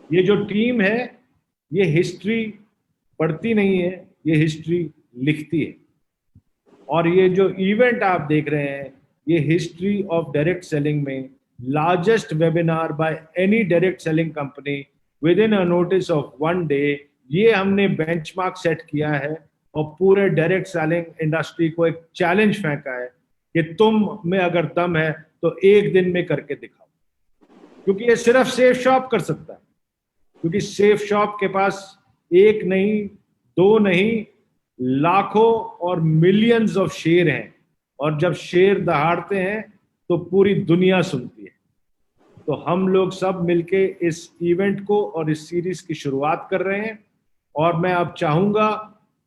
ये जो टीम है ये हिस्ट्री पढ़ती नहीं है, ये हिस्ट्री लिखती है। और ये जो इवेंट आप देख रहे हैं ये हिस्ट्री ऑफ डायरेक्ट सेलिंग में largest webinar by any direct selling company with in a notice of 1 day. ये हमने बेंचमार्क सेट किया है और पूरे डायरेक्ट सेलिंग इंडस्ट्री को एक चैलेंज फेंका है कि तुम में अगर दम है तो एक दिन में करके दिखाओ। क्योंकि ये सिर्फ सेफ शॉप कर सकता है, क्योंकि सेफ शॉप के पास एक नहीं, दो नहीं, लाखों और मिलियंस ऑफ शेर हैं। और जब शेर दहाड़ते हैं तो पूरी दुनिया सुनती है। तो हम लोग सब मिलके इस इवेंट को और इस सीरीज की शुरुआत कर रहे हैं। और मैं अब चाहूंगा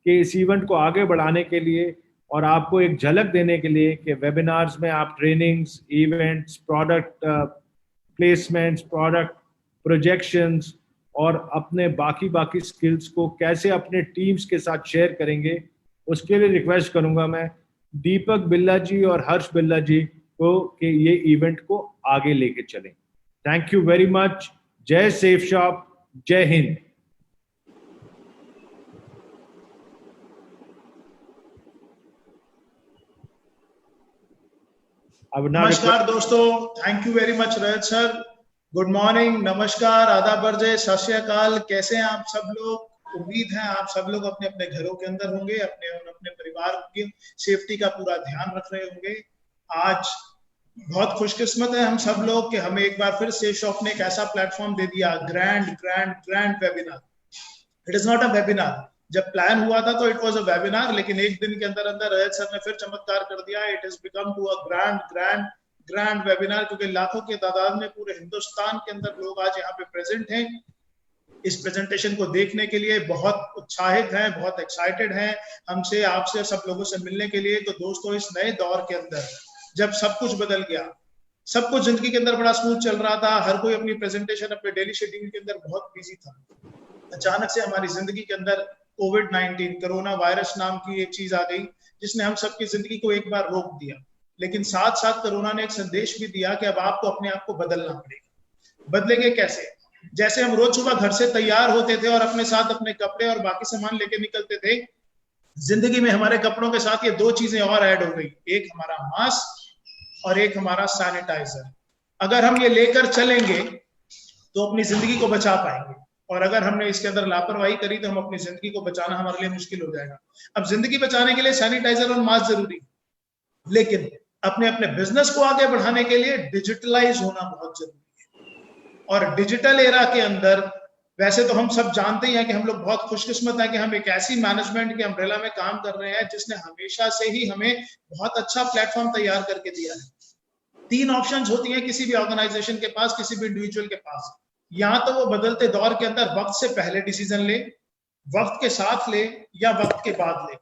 कि इस इवेंट को आगे बढ़ाने के लिए और आपको एक झलक देने के लिए कि वेबिनार्स में आप trainings, events, product placements, product projections और अपने बाकी स्किल्स को कैसे अपने टीम्स के साथ शेयर करेंगे, उसके लिए रिक्वेस्ट करूंगा मैं दीपक बिल्ला जी और हर्ष बिल्ला जी को कि ये इवेंट को आगे लेके चलें। Thank you very much. जय सेफ शॉप, जय हिंद। नमस्कार दोस्तों, thank you very much Rajat sir. Good morning, नमस्कार, आदाब, बरजे, सत श्री अकाल। कैसे हैं आप सब लोग? उम्मीद है आप सब लोग अपने अपने घरों के अंदर होंगे, अपने और अपने परिवार की सेफ्टी का पूरा ध्यान रख रहे होंगे। आज बहुत खुशकिस्मत है हम सब लोग कि हमें एक बार फिर सेफ शॉप ने एक ऐसा प्लेटफॉर्म दे दिया, grand webinar. It is not a webinar. जब प्लान हुआ था तो इट वाज अ वेबिनार, लेकिन एक दिन के अंदर अंदर रजत सर ने फिर चमत्कार कर दिया। It is become to a grand webinar, क्योंकि लाखों के तादाद में पूरे हिंदुस्तान के अंदर लोग आज यहाँ पे प्रेजेंट हैं इस प्रेजेंटेशन को देखने के लिए। बहुत उत्साहित हैं, बहुत एक्साइटेड हैं हमसे, आपसे, सब लोगों से मिलने के लिए। तो दोस्तों, इस नए दौर के अंदर जब सब कुछ बदल गया, सब कुछ जिंदगी के अंदर बड़ा स्मूथ चल रहा था, हर कोई अपनी प्रेजेंटेशन अपने डेली शेड्यूल के अंदर बहुत बिजी था, अचानक से हमारी जिंदगी के अंदर कोविड-19 कोरोना वायरस नाम की एक चीज आ गई जिसने हम सबकी जिंदगी को एक बार रोक दिया। लेकिन साथ साथ कोरोना ने एक संदेश भी दिया कि अब आपको अपने आप को बदलना पड़ेगा। बदलेंगे कैसे? जैसे हम रोज सुबह घर से तैयार होते थे और अपने साथ अपने कपड़े और बाकी सामान लेके निकलते थे, जिंदगी में हमारे कपड़ों के साथ ये दो चीजें और ऐड हो गई, एक हमारा मास्क और एक हमारा सैनिटाइजर। अगर हम ये लेकर चलेंगे तो अपनी जिंदगी को बचा पाएंगे, और अगर हमने इसके अंदर लापरवाही करी तो हम अपनी जिंदगी को बचाना हमारे लिए मुश्किल हो जाएगा। अब जिंदगी बचाने के लिए सैनिटाइजर और मास्क जरूरी है, लेकिन अपने अपने बिजनेस को आगे बढ़ाने के लिए डिजिटलाइज होना बहुत जरूरी है। और डिजिटल एरा के अंदर वैसे तो हम सब जानते ही हैं कि हम लोग बहुत खुशकिस्मत हैं कि हम एक ऐसी मैनेजमेंट के अम्ब्रेला में काम कर रहे हैं जिसने हमेशा से ही हमें बहुत अच्छा प्लेटफॉर्म तैयार करके दिया है। 3 ऑप्शंस होती हैं किसी भी ऑर्गेनाइजेशन के पास, किसी भी इंडिविजुअल के पास। या तो वो बदलते दौर के अंदर वक्त से पहले डिसीजन ले, वक्त के साथ ले, या वक्त के बाद ले।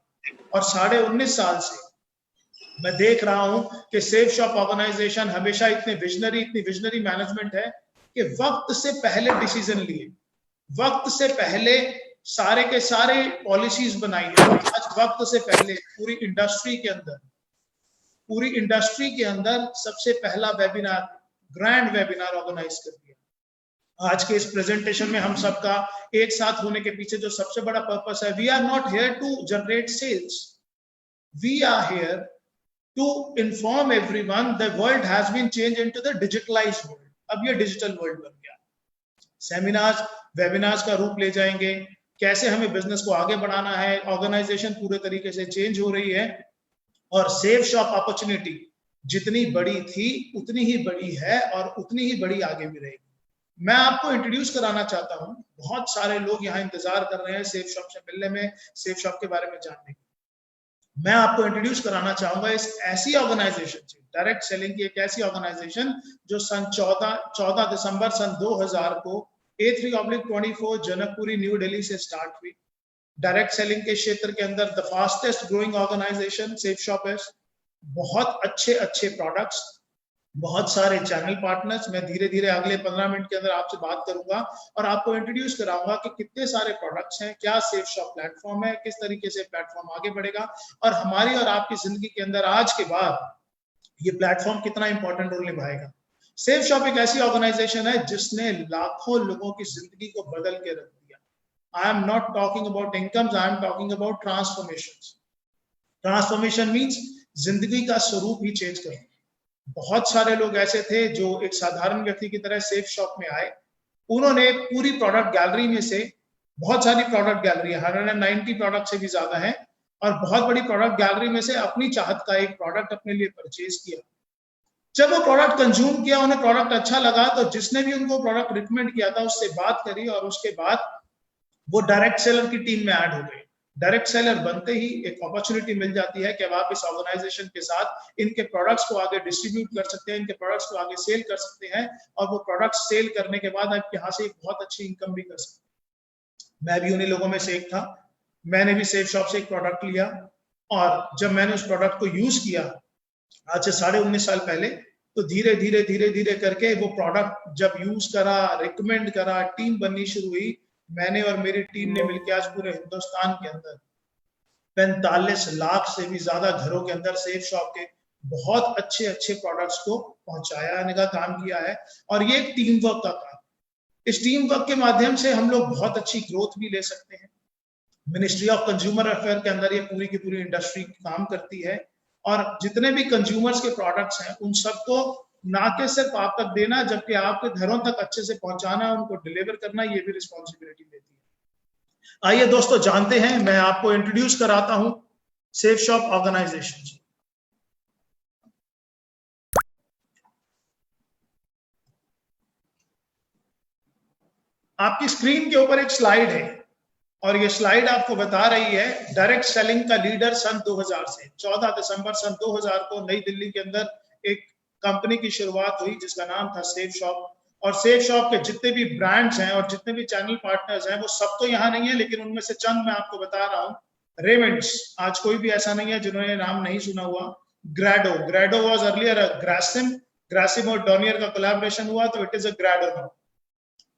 और 19.5 साल से मैं देख रहा हूं कि सेफ शॉप ऑर्गेनाइजेशन हमेशा इतनी विजनरी मैनेजमेंट है कि वक्त से पहले डिसीजन लिए, वक्त से पहले सारे के सारे पॉलिसीज बनाई है। आज वक्त से पहले पूरी इंडस्ट्री के अंदर सबसे पहला वेबिनार, ग्रैंड वेबिनार ऑर्गेनाइज कर दिया। आज के इस प्रेजेंटेशन में हम सबका एक साथ होने के पीछे जो सबसे बड़ा पर्पस है, we are not here to generate sales, we are here to inform everyone the world has been changed into the digitalized world. अब ये डिजिटल वर्ल्ड बन गया। सेमिनार्स, वेबिनार्स का रूप ले जाएंगे, कैसे हमें बिजनेस को आगे बढ़ाना है, ऑर्गेनाइजेशन पूरे तरीके से चेंज हो रही है, और सेफ शॉप अपॉर्चुनिटी जितनी बड़ी थी उतनी ही बड़ी है और उतनी ही बड़ी आगे भी रहेगी। मैं आपको इंट्रोड्यूस कराना चाहता हूं, बहुत सारे लोग यहाँ इंतजार कर रहे हैं सेफ शॉप से मिलने में, सेफ शॉप के बारे में जानने के। मैं आपको इंट्रोड्यूस कराना चाहूंगा इस ऐसी ऑर्गेनाइजेशन से, डायरेक्ट सेलिंग की एक ऐसी ऑर्गेनाइजेशन जो सन 14 दिसंबर सन 2000 को A3/24 जनकपुरी न्यू दिल्ली से स्टार्ट हुई। डायरेक्ट सेलिंग के क्षेत्र के अंदर the fastest growing organisation Safe Shop है। बहुत अच्छे प्रोडक्ट्स, बहुत सारे चैनल पार्टनर्स। मैं धीरे धीरे अगले 15 मिनट के अंदर आपसे बात करूंगा और आपको इंट्रोड्यूस कराऊंगा कि कितने सारे प्रोडक्ट्स हैं, क्या सेफ शॉप प्लेटफॉर्म है, किस तरीके से प्लेटफॉर्म आगे बढ़ेगा, और हमारी और आपकी जिंदगी के अंदर आज के बाद ये प्लेटफॉर्म कितना इंपॉर्टेंट रोल निभाएगा। सेफ शॉप एक ऐसी ऑर्गेनाइजेशन है जिसने लाखों लोगों की जिंदगी को बदल के रख दिया। I am not talking about incomes, I am talking about transformation. Transformation means जिंदगी का स्वरूप ही चेंज करना। बहुत सारे लोग ऐसे थे जो एक साधारण व्यक्ति की तरह सेफ शॉप में आए, उन्होंने पूरी प्रोडक्ट गैलरी में से, बहुत सारी प्रोडक्ट गैलरी है, 190 प्रोडक्ट से भी ज्यादा है, और बहुत बड़ी प्रोडक्ट गैलरी में से अपनी चाहत का एक प्रोडक्ट अपने लिए परचेज किया। जब वो प्रोडक्ट कंज्यूम किया, उन्हें प्रोडक्ट अच्छा लगा, तो जिसने भी उनको प्रोडक्ट रिकमेंड किया था उससे बात करी, और उसके बाद वो डायरेक्ट सेलर की टीम में ऐड हो गए। डायरेक्ट सेलर बनते ही एक अपॉर्चुनिटी मिल जाती है कि अब आप इस ऑर्गेनाइजेशन के साथ इनके प्रोडक्ट्स को आगे डिस्ट्रीब्यूट कर सकते हैं, इनके प्रोडक्ट्स को आगे सेल कर सकते हैं, और वो प्रोडक्ट्स सेल करने के बाद आप यहाँ से एक बहुत अच्छी इनकम भी कर सकते हैं। मैं भी उन्हीं लोगों में से एक था। मैंने भी सेफ शॉप से एक प्रोडक्ट लिया, और जब मैंने उस प्रोडक्ट को यूज किया आज से 19.5 साल पहले, तो धीरे धीरे धीरे धीरे करके वो प्रोडक्ट जब यूज करा, रिकमेंड करा, टीम बननी शुरू हुई। मैंने और मेरी टीम ने मिलकर आज पूरे हिंदुस्तान के अंदर 45 लाख से भी ज्यादा घरों के अंदर सेफ शॉप के बहुत अच्छे अच्छे प्रोडक्ट्स को पहुंचाने का काम किया है। और ये एक टीम वर्क का काम। इस टीम वर्क के माध्यम से हम लोग बहुत अच्छी ग्रोथ भी ले सकते हैं। मिनिस्ट्री ऑफ कंज्यूमर अफेयर के अंदर ये पूरी की पूरी इंडस्ट्री काम करती है, और जितने भी कंज्यूमर्स के प्रोडक्ट्स हैं उन सबको ना के सिर्फ आप तक देना, जबकि आपके घरों तक अच्छे से पहुंचाना, उनको डिलीवर करना, ये भी रिस्पॉन्सिबिलिटी लेती है। आइए दोस्तों जानते हैं, मैं आपको इंट्रोड्यूस कराता हूं सेफ शॉप ऑर्गेनाइजेशन। आपकी स्क्रीन के ऊपर एक स्लाइड है, और ये स्लाइड आपको बता रही है डायरेक्ट सेलिंग का लीडर सन 2000 से। 14 दिसंबर सन 2000 को नई दिल्ली के अंदर एक कंपनी की शुरुआत हुई जिसका नाम था सेफ शॉप। और सेफ शॉप के जितने भी ब्रांड्स हैं और जितने भी चैनल पार्टनर्स हैं, वो सब तो यहाँ नहीं है, लेकिन उनमें से चंद मैं आपको बता रहा हूँ। रेमंड्स, आज कोई भी ऐसा नहीं है जिन्होंने नाम नहीं सुना हुआ। ग्रेडो वॉज अर्लियर ग्रासिम और डॉनियर का कोलैबोरेशन हुआ, तो इट इज अ ग्रेडो नाउ।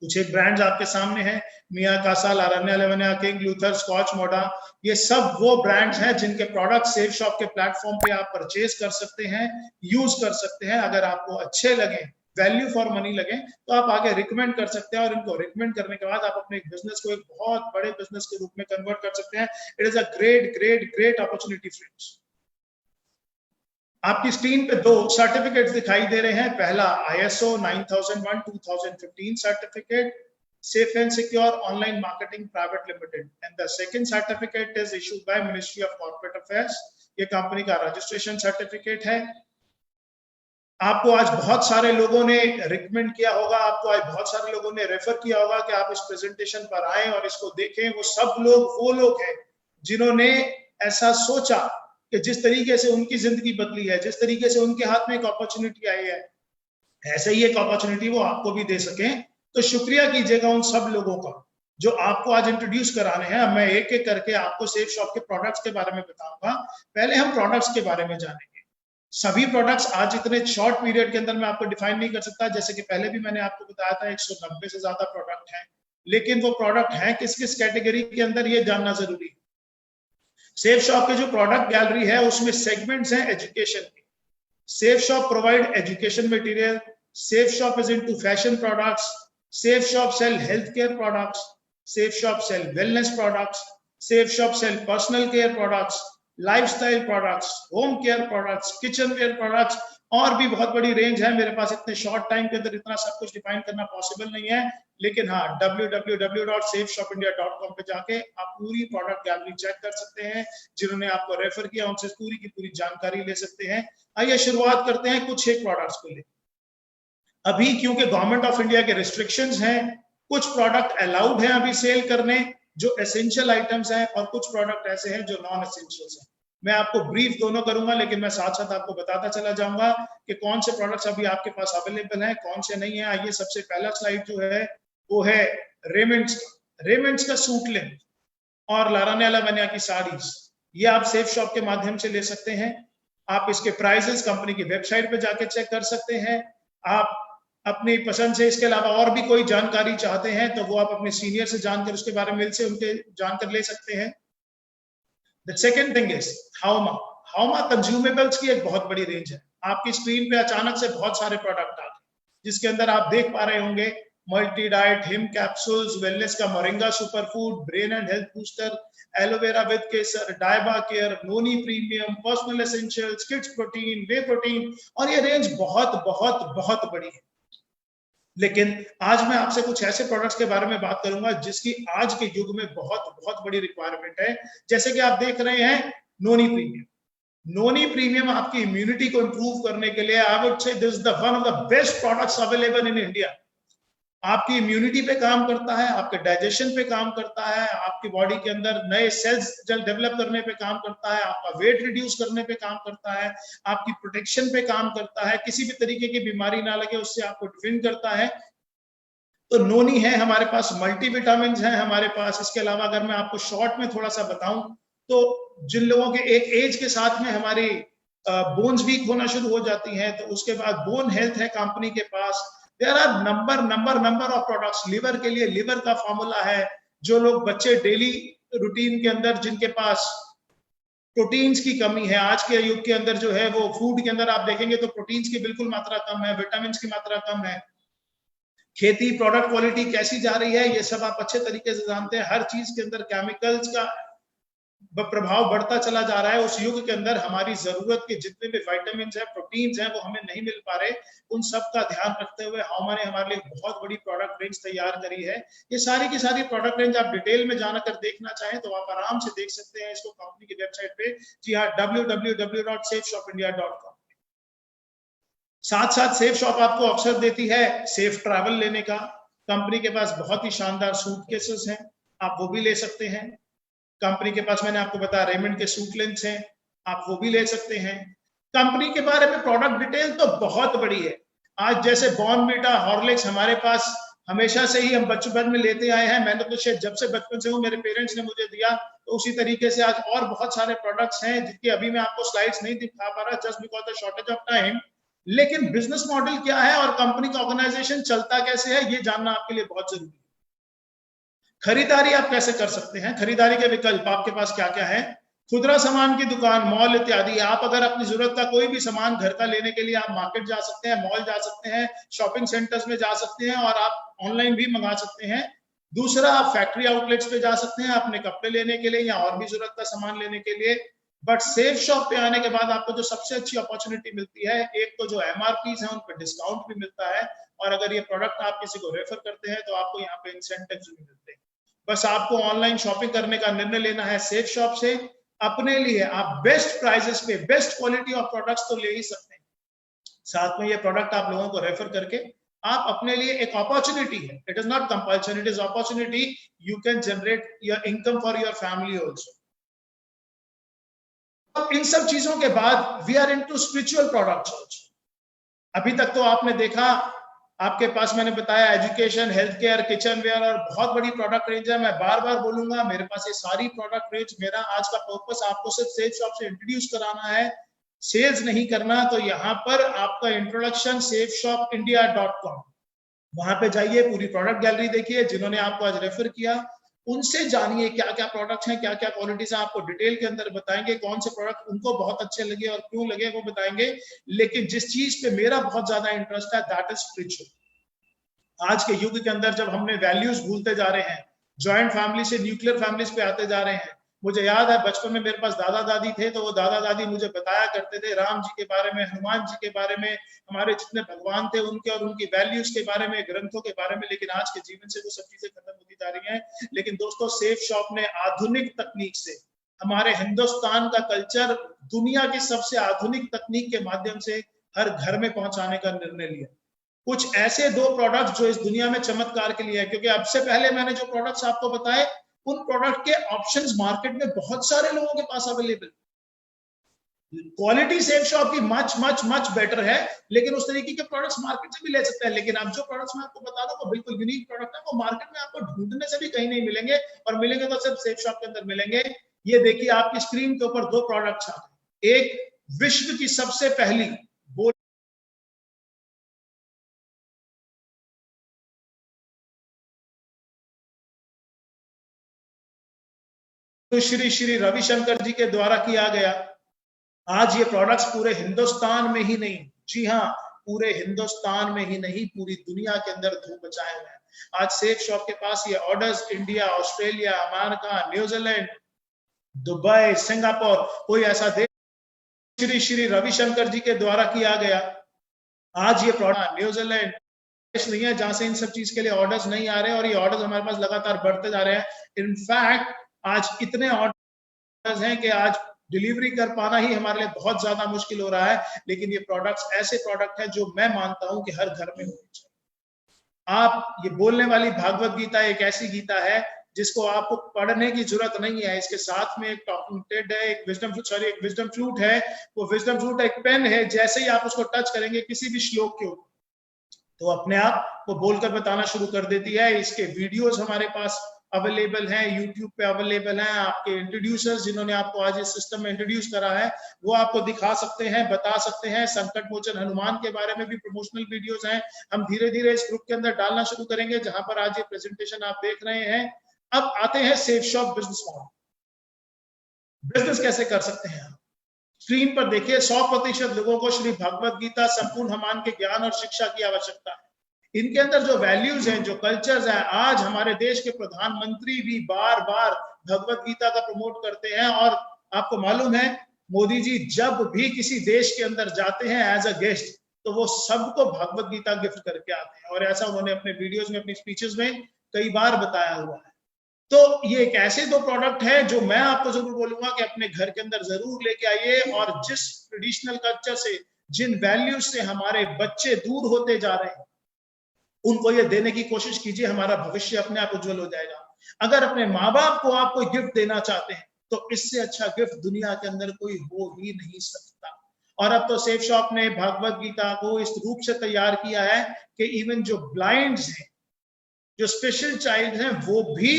कुछ एक ब्रांड्स आपके सामने हैं, मिया कासा, लारान्या लेवनिया, किंग, लूथर, स्कॉच मोडा। ये सब वो ब्रांड्स हैं जिनके प्रोडक्ट सेफ शॉप के प्लेटफॉर्म पे आप परचेज कर सकते हैं, यूज कर सकते हैं। अगर आपको अच्छे लगे, वैल्यू फॉर मनी लगे, तो आप आगे रिकमेंड कर सकते हैं, और इनको रिकमेंड करने के बाद आप अपने बिजनेस को एक बहुत बड़े बिजनेस के रूप में कन्वर्ट कर सकते हैं। It is a great great great opportunity friends. आपकी स्क्रीन पे 2 सर्टिफिकेट्स दिखाई दे रहे हैं। पहला ISO 9001:2015 certificate, Safe and Secure Online Marketing Private Limited, and the second certificate is issued by Ministry of Corporate Affairs. ये कंपनी का registration certificate है। आपको आज बहुत सारे लोगों ने रिकमेंड किया होगा, आपको आज बहुत सारे लोगों ने रेफर किया होगा कि आप इस प्रेजेंटेशन पर आए और इसको देखें। वो सब लोग वो लोग हैं जिन्होंने ऐसा सोचा कि जिस तरीके से उनकी जिंदगी बदली है, जिस तरीके से उनके हाथ में एक अपॉर्चुनिटी आई है, ऐसे ही एक अपॉर्चुनिटी वो आपको भी दे सकें। तो शुक्रिया कीजिएगा उन सब लोगों का जो आपको आज इंट्रोड्यूस कराने हैं। मैं एक एक करके आपको सेफ शॉप के प्रोडक्ट्स के बारे में बताऊंगा। पहले हम प्रोडक्ट्स के बारे में जानेंगे। सभी प्रोडक्ट्स आज इतने शॉर्ट पीरियड के अंदर मैं आपको डिफाइन नहीं कर सकता, जैसे कि पहले भी मैंने आपको बताया था 190 से ज्यादा प्रोडक्ट हैं, लेकिन वो प्रोडक्ट हैं किस किस कैटेगरी के अंदर, ये जानना जरूरी है। सेफ शॉप के जो प्रोडक्ट गैलरी है उसमें सेगमेंट्स हैं एजुकेशन के। Safe Shop provide education material, Safe Shop is into fashion products, Safe Shop sell health care products, Safe Shop sell wellness products, Safe Shop sell personal care products, lifestyle products, home care products, kitchen ware products, और भी बहुत बड़ी range है। मेरे पास इतने short time के अंदर इतना सब कुछ डिफाइन करना पॉसिबल नहीं है, लेकिन हाँ, www.safeshopindia.com पे जाके आप पूरी प्रोडक्ट गैलरी चेक कर सकते हैं। जिन्होंने आपको रेफर किया उनसे पूरी की पूरी जानकारी ले सकते हैं। आइए शुरुआत करते हैं कुछ एक प्रोडक्ट्स को लेकर। अभी क्योंकि गवर्नमेंट ऑफ इंडिया के रिस्ट्रिक्शंस हैं, कुछ प्रोडक्ट अलाउड हैं अभी सेल करने जो एसेंशियल आइटम्स हैं, और कुछ प्रोडक्ट ऐसे हैं जो नॉन एसेंशियल्स हैं। मैं आपको ब्रीफ दोनों करूंगा, लेकिन मैं साथ साथ आपको बताता चला जाऊंगा कि कौन से प्रोडक्ट्स अभी आपके पास अवेलेबल हैं, कौन से नहीं है। आइए सबसे पहला स्लाइड जो है वो है रेमंड्स का सूट लेंथ और लारान्या लेवनिया की साड़ीज। ये आप सेफ शॉप के माध्यम से ले सकते हैं। आप इसके प्राइसेस कंपनी की वेबसाइट पे जाके चेक कर सकते हैं। आप अपनी पसंद से इसके अलावा और भी कोई जानकारी चाहते हैं तो वो आप अपने सीनियर से जानकर उसके बारे में से उनके जानकर ले सकते हैं। The second thing is हाउमा कंज्यूमेबल्स की एक बहुत बड़ी रेंज है। आपकी स्क्रीन पे अचानक से बहुत सारे प्रोडक्ट आ गए। जिसके अंदर आप देख पा रहे होंगे मल्टी डाइट, हिम कैप्सूल्स, वेलनेस का moringa super food, brain and health booster, aloe vera with केसर, डायबा care, noni premium, personal essentials, kids protein, whey protein, और ये रेंज बहुत बहुत बहुत बड़ी है। लेकिन आज मैं आपसे कुछ ऐसे प्रोडक्ट्स के बारे में बात करूंगा जिसकी आज के युग में बहुत बहुत बड़ी रिक्वायरमेंट है। जैसे कि आप देख रहे हैं नोनी प्रीमियम। नोनी प्रीमियम आपकी इम्यूनिटी को इंप्रूव करने के लिए I would say this is the one of the best products available in India. आपकी इम्यूनिटी पे काम करता है, आपके डाइजेशन पे काम करता है, आपकी बॉडी के अंदर नए सेल्स डेवलप करने पे काम करता है, आपका वेट रिड्यूस करने पे काम करता है, आपकी प्रोटेक्शन पे काम करता है, किसी भी तरीके की बीमारी ना लगे उससे आपको डिफेंड करता है। तो नोनी है हमारे पास, मल्टीविटामिन है हमारे पास। इसके अलावा अगर मैं आपको शॉर्ट में थोड़ा सा बताऊं तो जिन लोगों के एक एज के साथ में हमारी बोन्स वीक होना शुरू हो जाती हैं, तो उसके बाद बोन हेल्थ है कंपनी के पास। There are number of products. Liver के लिए लिवर का फॉर्मूला है। जो लोग बच्चे डेली रूटीन के अंदर जिनके पास प्रोटीन्स की कमी है, आज के युग के अंदर जो है वो फूड के अंदर आप देखेंगे तो प्रोटीन्स की बिल्कुल मात्रा कम है, विटामिन की मात्रा कम है, खेती प्रोडक्ट क्वालिटी कैसी जा रही है ये सब आप अच्छे तरीके से जानते हैं। हर चीज के अंदर केमिकल्स का प्रभाव बढ़ता चला जा रहा है। उस युग के अंदर हमारी जरूरत के जितने भी विटामिन है, प्रोटीन्स हैं, वो हमें नहीं मिल पा रहे। उन सब का ध्यान रखते हुए हमने हमारे लिए बहुत बड़ी प्रोडक्ट रेंज तैयार करी है। ये सारी की सारी प्रोडक्ट रेंज आप डिटेल में जाकर देखना चाहें तो आप आराम से देख सकते हैं इसको कंपनी की वेबसाइट पे। जी हाँ, www.safeshopindia.com। साथ साथ सेफ शॉप आपको अवसर देती है सेफ ट्रैवल लेने का। कंपनी के पास बहुत ही शानदार सूटकेसेस हैं, आप वो भी ले सकते हैं। कंपनी के पास मैंने आपको बताया रेमंड के सूट लेंस हैं, आप वो भी ले सकते हैं। कंपनी के बारे में प्रोडक्ट डिटेल तो बहुत बड़ी है। आज जैसे बॉर्नवीटा, हॉर्लिक्स हमारे पास हमेशा से ही हम बचपन में लेते आए हैं। मैंने तो शायद जब से बचपन से हूँ, मेरे पेरेंट्स ने मुझे दिया, तो उसी तरीके से आज और बहुत सारे प्रोडक्ट्स हैं जिनकी अभी मैं आपको स्लाइड्स नहीं दिखा पा रहा just because the shortage of time. लेकिन बिजनेस मॉडल क्या है और कंपनी का ऑर्गेनाइजेशन चलता कैसे है ये जानना आपके लिए बहुत जरूरी है। खरीदारी आप कैसे कर सकते हैं, खरीदारी के विकल्प आपके पास क्या क्या है। खुदरा सामान की दुकान, मॉल इत्यादि। आप अगर अपनी जरूरत का कोई भी सामान घर का लेने के लिए आप मार्केट जा सकते हैं, मॉल जा सकते हैं, शॉपिंग सेंटर्स में जा सकते हैं और आप ऑनलाइन भी मंगा सकते हैं। दूसरा, आप फैक्ट्री आउटलेट्स पे जा सकते हैं अपने कपड़े लेने के लिए या और भी जरूरत का सामान लेने के लिए। बट सेफ शॉप पे आने के बाद आपको जो सबसे अच्छी अपॉर्चुनिटी मिलती है, एक तो जो एमआरपी है उन पर डिस्काउंट भी मिलता है, और अगर ये प्रोडक्ट आप किसी को रेफर करते हैं तो आपको यहाँ पे इंसेंटिव्स भी मिलते हैं। बस आपको ऑनलाइन शॉपिंग करने का निर्णय लेना है सेफ शॉप से। अपने लिए आप बेस्ट प्राइसेस पे बेस्ट क्वालिटी ऑफ प्रोडक्ट्स तो ले ही सकते हैं, साथ में ये प्रोडक्ट आप लोगों को रेफर करके आप अपने लिए एक अपॉर्चुनिटी है, it is not compulsion, it is opportunity, you can generate your income for your family also. अब इन सब चीजों के बाद we are into spiritual products also. अभी तक तो आपने देखा, आपके पास मैंने बताया education, health care, kitchen ware और बहुत बड़ी प्रोडक्ट रेंज है। मैं बार बार बोलूंगा मेरे पास ये सारी प्रोडक्ट रेंज, मेरा आज का पर्पस आपको सिर्फ सेफ शॉप से इंट्रोड्यूस कराना है, सेल्स नहीं करना। तो यहाँ पर आपका इंट्रोडक्शन safeshopindia.com, वहां पे जाइए, पूरी प्रोडक्ट गैलरी देखिए। जिन्होंने आपको आज रेफर किया उनसे जानिए क्या क्या प्रोडक्ट्स हैं, क्या क्या क्वालिटीज हैं, आपको डिटेल के अंदर बताएंगे कौन से प्रोडक्ट उनको बहुत अच्छे लगे और क्यों लगे वो बताएंगे। लेकिन जिस चीज पे मेरा बहुत ज्यादा इंटरेस्ट है दैट इज स्पिरिचुअल। आज के युग के अंदर जब हमने वैल्यूज भूलते जा रहे हैं, जॉइंट फैमिली से न्यूक्लियर फैमिलीज पे आते जा रहे हैं। मुझे याद है बचपन में मेरे पास दादा दादी थे, तो वो दादा दादी मुझे बताया करते थे राम जी के बारे में, हनुमान जी के बारे में, हमारे जितने भगवान थे उनके और उनकी वैल्यूज के बारे में, ग्रंथों के बारे में। लेकिन आज के जीवन से वो सब चीजें खत्म होती जा रही हैं। लेकिन दोस्तों, सेफ शॉप ने आधुनिक तकनीक से हमारे हिंदुस्तान का कल्चर दुनिया की सबसे आधुनिक तकनीक के माध्यम से हर घर में पहुंचाने का निर्णय लिया। कुछ ऐसे दो प्रोडक्ट जो इस दुनिया में चमत्कार के लिए है, क्योंकि अब से पहले मैंने जो प्रोडक्ट्स आपको बताए उन प्रोडक्ट के ऑप्शंस मार्केट में बहुत सारे लोगों के पास अवेलेबल। क्वालिटी सेफ शॉप की मच मच मच बेटर है, लेकिन उस तरीके के प्रोडक्ट्स मार्केट से भी ले सकते हैं। लेकिन अब जो प्रोडक्ट्स मैं आपको बता दूं वो बिल्कुल यूनिक प्रोडक्ट है, वो मार्केट में आपको ढूंढने से भी कहीं नहीं मिलेंगे, और मिलेंगे तो सिर्फ सेफ शॉप के अंदर मिलेंगे। ये देखिए आपकी स्क्रीन के ऊपर दो प्रोडक्ट्स आ गए। एक विश्व की सबसे पहली श्री श्री रविशंकर जी के द्वारा किया गया। आज ये प्रोडक्ट्स पूरे हिंदुस्तान में ही नहीं, जी हाँ, पूरे हिंदुस्तान में ही नहीं पूरी दुनिया के अंदर धूम मचाए हुए हैं। आज सेफ शॉप के पास ये orders India, Australia, America, New Zealand, Dubai, Singapore, कोई ऐसा देश श्री रविशंकर जी के द्वारा किया गया। आज ये प्रोडक्ट न्यूजीलैंड देश नहीं है जहां से इन सब चीज के लिए ऑर्डर्स नहीं आ रहे हैं, और ये ऑर्डर्स हमारे पास लगातार बढ़ते जा रहे हैं। इनफैक्ट आज इतने ऑर्डर्स हैं कि आज डिलीवरी कर पाना ही हमारे लिए बहुत ज्यादा मुश्किल हो रहा है। लेकिन ये प्रोडक्ट्स ऐसे प्रोडक्ट हैं जो मैं मानता हूं कि हर घर में होने चाहिए। आप ये बोलने वाली भागवत गीता एक ऐसी गीता है जिसको आपको पढ़ने की जरूरत नहीं है। इसके साथ में एक टॉकिंग टेड है, एक विजडम फ्लूट है। वो विजडम फ्लूट एक पेन है, जैसे ही आप उसको टच करेंगे किसी भी श्लोक के ऊपर, तो अपने आप वो बोलकर बताना शुरू कर देती है। इसके वीडियोस हमारे पास अवेलेबल हैं, यूट्यूब पे अवेलेबल हैं। आपके इंट्रोड्यूसर्स जिन्होंने आपको आज इस सिस्टम में इंट्रोड्यूस करा है, वो आपको दिखा सकते हैं, बता सकते हैं। संकट मोचन हनुमान के बारे में भी प्रमोशनल वीडियोस हैं, हम धीरे धीरे इस ग्रुप के अंदर डालना शुरू करेंगे, जहां पर आज ये प्रेजेंटेशन आप देख रहे हैं। अब आते हैं safe shop business model. Business कैसे कर सकते हैं आप? स्क्रीन पर देखिए, 100% लोगों को श्री भगवत गीता संपूर्ण हनुमान के ज्ञान और शिक्षा की आवश्यकता है। इनके अंदर जो वैल्यूज हैं, जो कल्चर्स हैं, आज हमारे देश के प्रधानमंत्री भी बार बार भगवत गीता का प्रमोट करते हैं। और आपको मालूम है, मोदी जी जब भी किसी देश के अंदर जाते हैं एज अ गेस्ट, तो वो सबको भगवत गीता गिफ्ट करके आते हैं, और ऐसा उन्होंने अपने वीडियोस में, अपनी स्पीचेस में कई बार बताया हुआ है। तो ये एक ऐसे दो प्रोडक्ट है जो मैं आपको जरूर बोलूंगा कि अपने घर के अंदर जरूर लेके आइए, और जिस ट्रेडिशनल कल्चर से, जिन वैल्यूज से हमारे बच्चे दूर होते जा रहे हैं, उनको ये देने की कोशिश कीजिए। हमारा भविष्य अपने आप उज्जवल हो जाएगा। अगर अपने माँ बाप को आप कोई गिफ्ट देना चाहते हैं, तो इससे अच्छा गिफ्ट दुनिया के अंदर कोई हो ही नहीं सकता। और अब तो सेफ शॉप ने भगवत गीता को इस रूप से तैयार किया है कि इवन जो ब्लाइंड्स हैं, जो स्पेशल चाइल्ड हैं, वो भी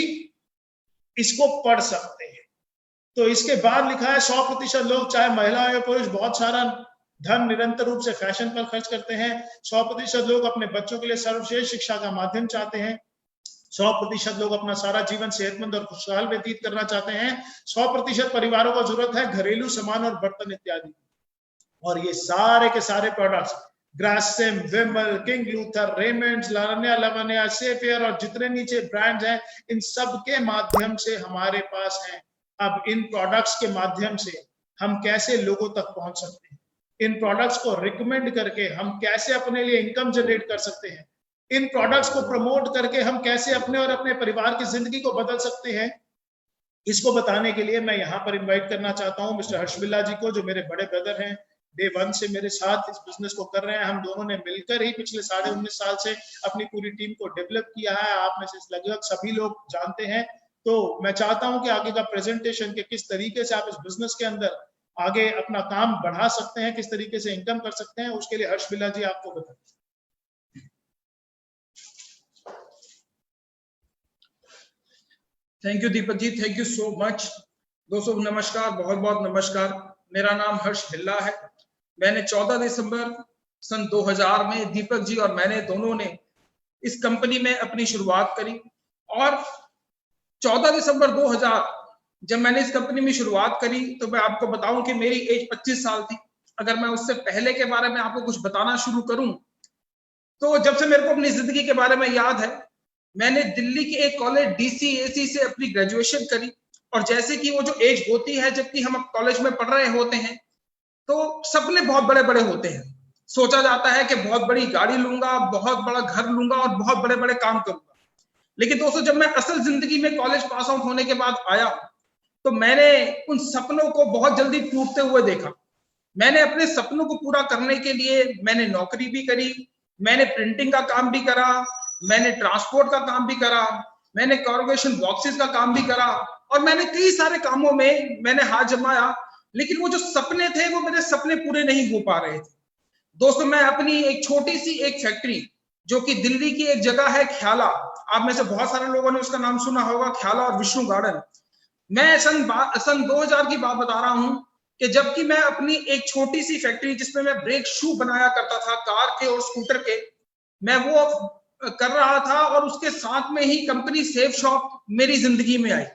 इसको पढ़ सकते हैं। तो इसके बाद लिखा है 100% लोग, चाहे महिला या पुरुष, बहुत सारा धन निरंतर रूप से फैशन पर खर्च करते हैं। 100% लोग अपने बच्चों के लिए सर्वश्रेष्ठ शिक्षा का माध्यम चाहते हैं। 100% लोग अपना सारा जीवन सेहतमंद और खुशहाल व्यतीत करना चाहते हैं। 100% परिवारों को जरूरत है घरेलू सामान और बर्तन इत्यादि। और ये सारे के सारे प्रोडक्ट्स, ग्रासिम, विमल, किंग लूथर, रेमंड्स, लावण्या लवण्या, सेफियर और जितने नीचे ब्रांड्स हैं, इन सब के माध्यम से हमारे पास हैं। अब इन प्रोडक्ट्स के माध्यम से हम कैसे लोगों तक पहुंच सकते हैं, इन प्रोडक्ट्स को रिकमेंड करके हम कैसे अपने लिए इनकम जनरेट कर सकते हैं, इन प्रोडक्ट्स को प्रमोट करके हम कैसे अपने और अपने परिवार की जिंदगी को बदल सकते हैं, इसको बताने के लिए मैं यहाँ पर इनवाइट करना चाहता हूँ मिस्टर हर्ष बिल्ला जी को, जो मेरे बड़े ब्रदर हैं। डे 1 से मेरे साथ इस बिजनेस को कर रहे हैं। हम दोनों ने मिलकर ही पिछले 19.5 साल से अपनी पूरी टीम को डेवलप किया है। आप में से लगभग सभी लोग जानते हैं। तो मैं चाहता हूं कि आगे का प्रेजेंटेशन के किस तरीके से आप इस बिजनेस के अंदर आगे अपना काम बढ़ा सकते हैं, किस तरीके से इनकम कर सकते हैं, उसके लिए हर्ष बिल्ला जी आपको बताएं। Thank you Deepak ji, thank you so much. दोस्तों नमस्कार, बहुत बहुत नमस्कार। मेरा नाम हर्ष बिल्ला है। मैंने 14 दिसंबर सन 2000 में दीपक जी और मैंने दोनों ने इस कंपनी में अपनी शुरुआत करी। और 14 दिसंबर 2000 जब मैंने इस कंपनी में शुरुआत करी, तो मैं आपको बताऊं कि मेरी एज 25 साल थी। अगर मैं उससे पहले के बारे में आपको कुछ बताना शुरू करूं, तो जब से मेरे को अपनी जिंदगी के बारे में याद है, मैंने दिल्ली के एक कॉलेज DCAC से अपनी ग्रेजुएशन करी। और जैसे कि वो जो एज होती है जबकि हम कॉलेज में पढ़ रहे होते हैं, तो सपने बहुत बड़े बड़े होते हैं। सोचा जाता है कि बहुत बड़ी गाड़ी लूंगा, बहुत बड़ा घर लूंगा और बहुत बड़े बड़े काम करूंगा। लेकिन दोस्तों, जब मैं असल जिंदगी में कॉलेज पास आउट होने के बाद आया, तो मैंने उन सपनों को बहुत जल्दी टूटते हुए देखा। मैंने अपने सपनों को पूरा करने के लिए मैंने नौकरी भी करी, मैंने प्रिंटिंग का काम भी करा, मैंने ट्रांसपोर्ट का काम भी करा, मैंने कॉर्पोरेशन बॉक्सेस का काम भी करा, और मैंने कई सारे कामों में मैंने हाथ जमाया। लेकिन वो जो सपने थे, वो मेरे सपने पूरे नहीं हो पा रहे थे। दोस्तों, मैं अपनी एक छोटी सी एक फैक्ट्री, जो कि दिल्ली की एक जगह है ख्याला, आप में से बहुत सारे लोगों ने उसका नाम सुना होगा, ख्याला और विष्णु गार्डन। मैं सन 2000 की बात बता रहा हूं कि जबकि मैं अपनी एक छोटी सी फैक्ट्री, जिसमें मैं ब्रेक शू बनाया करता था कार के और स्कूटर के, मैं वो कर रहा था, और उसके साथ में ही कंपनी सेफ शॉप मेरी जिंदगी में आई।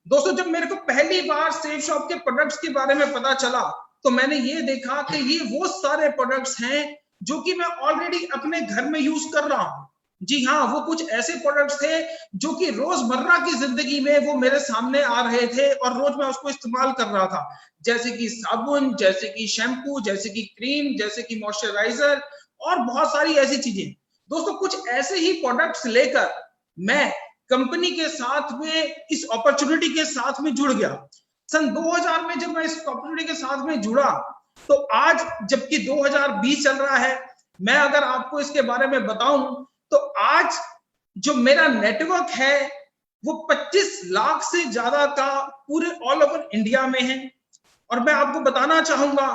दोस्तों, जब मेरे को पहली बार सेफ शॉप के प्रोडक्ट्स के बारे में पता चला, तो मैंने ये देखा कि ये वो सारे प्रोडक्ट्स हैं जो कि मैं ऑलरेडी अपने घर में यूज कर रहा हूं। जी हाँ, वो कुछ ऐसे प्रोडक्ट्स थे जो कि रोजमर्रा की जिंदगी में वो मेरे सामने आ रहे थे और रोज मैं उसको इस्तेमाल कर रहा था, जैसे कि साबुन, जैसे कि शैम्पू, जैसे कि क्रीम, जैसे कि मॉइस्चराइजर और बहुत सारी ऐसी चीजें। दोस्तों, कुछ ऐसे ही प्रोडक्ट्स लेकर मैं कंपनी के साथ में इस अपॉर्चुनिटी के साथ में जुड़ गया। सन 2000 में जब मैं इस अपॉर्चुनिटी के साथ में जुड़ा, तो आज जबकि 2020 चल रहा है, मैं अगर आपको इसके बारे में बताऊं तो आज जो मेरा नेटवर्क है वो 25 लाख से ज्यादा का पूरे ऑल ओवर इंडिया में है। और मैं आपको बताना चाहूंगा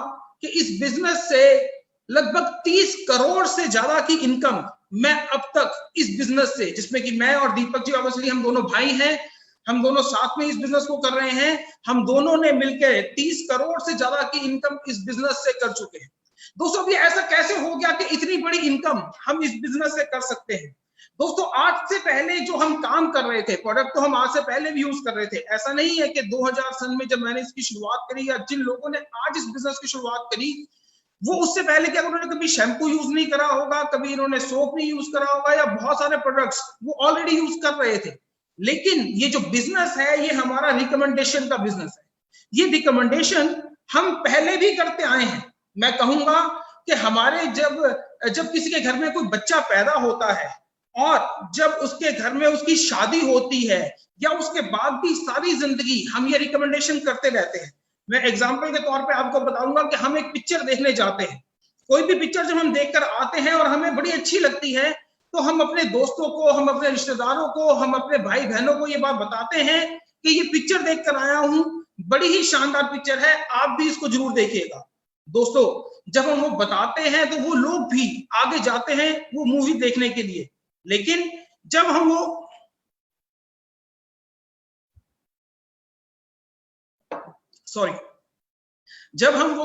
कि इस बिजनेस से लगभग 30 करोड़ से ज्यादा की इनकम मैं अब तक इस बिजनेस से, जिसमें कि मैं और दीपक जी ऑब्वियसली हम दोनों भाई हैं, हम दोनों साथ में इस बिजनेस को कर रहे हैं, हम दोनों ने मिलकर 30 करोड़ से ज्यादा की इनकम इस बिजनेस से कर चुके हैं। दोस्तों, ये ऐसा कैसे हो गया कि इतनी बड़ी इनकम हम इस बिजनेस से कर सकते हैं? दोस्तों, आज से पहले जो हम काम कर रहे थे, प्रोडक्ट तो हम आज से पहले भी यूज कर रहे थे। ऐसा नहीं है कि 2000 सन में जब मैंने इसकी शुरुआत करी या जिन लोगों ने आज इस बिजनेस की शुरुआत करी वो उससे पहले क्या उन्होंने कभी शैम्पू यूज नहीं करा होगा, कभी इन्होंने सोप नहीं यूज करा होगा, या बहुत सारे प्रोडक्ट्स वो ऑलरेडी यूज कर रहे थे। लेकिन ये जो बिजनेस है ये हमारा रिकमेंडेशन का बिजनेस है। ये रिकमेंडेशन हम पहले भी करते आए हैं। मैं कहूंगा कि हमारे जब किसी के घर में कोई बच्चा पैदा होता है और जब उसके घर में उसकी शादी होती है या उसके बाद भी सारी जिंदगी हम ये रिकमेंडेशन करते रहते हैं। मैं एग्जांपल के तौर पे आपको बताऊंगा कि हम एक पिक्चर देखने जाते हैं, कोई भी पिक्चर जब हम देखकर आते हैं और हमें बड़ी अच्छी लगती है तो हम अपने दोस्तों को, हम अपने रिश्तेदारों को, हम अपने भाई बहनों को ये बात बताते हैं कि ये पिक्चर देखकर आया हूं, बड़ी ही शानदार पिक्चर है, आप भी इसको जरूर देखिएगा। दोस्तों, जब हम वो बताते हैं तो वो लोग भी आगे जाते हैं वो मूवी देखने के लिए। लेकिन जब हम वो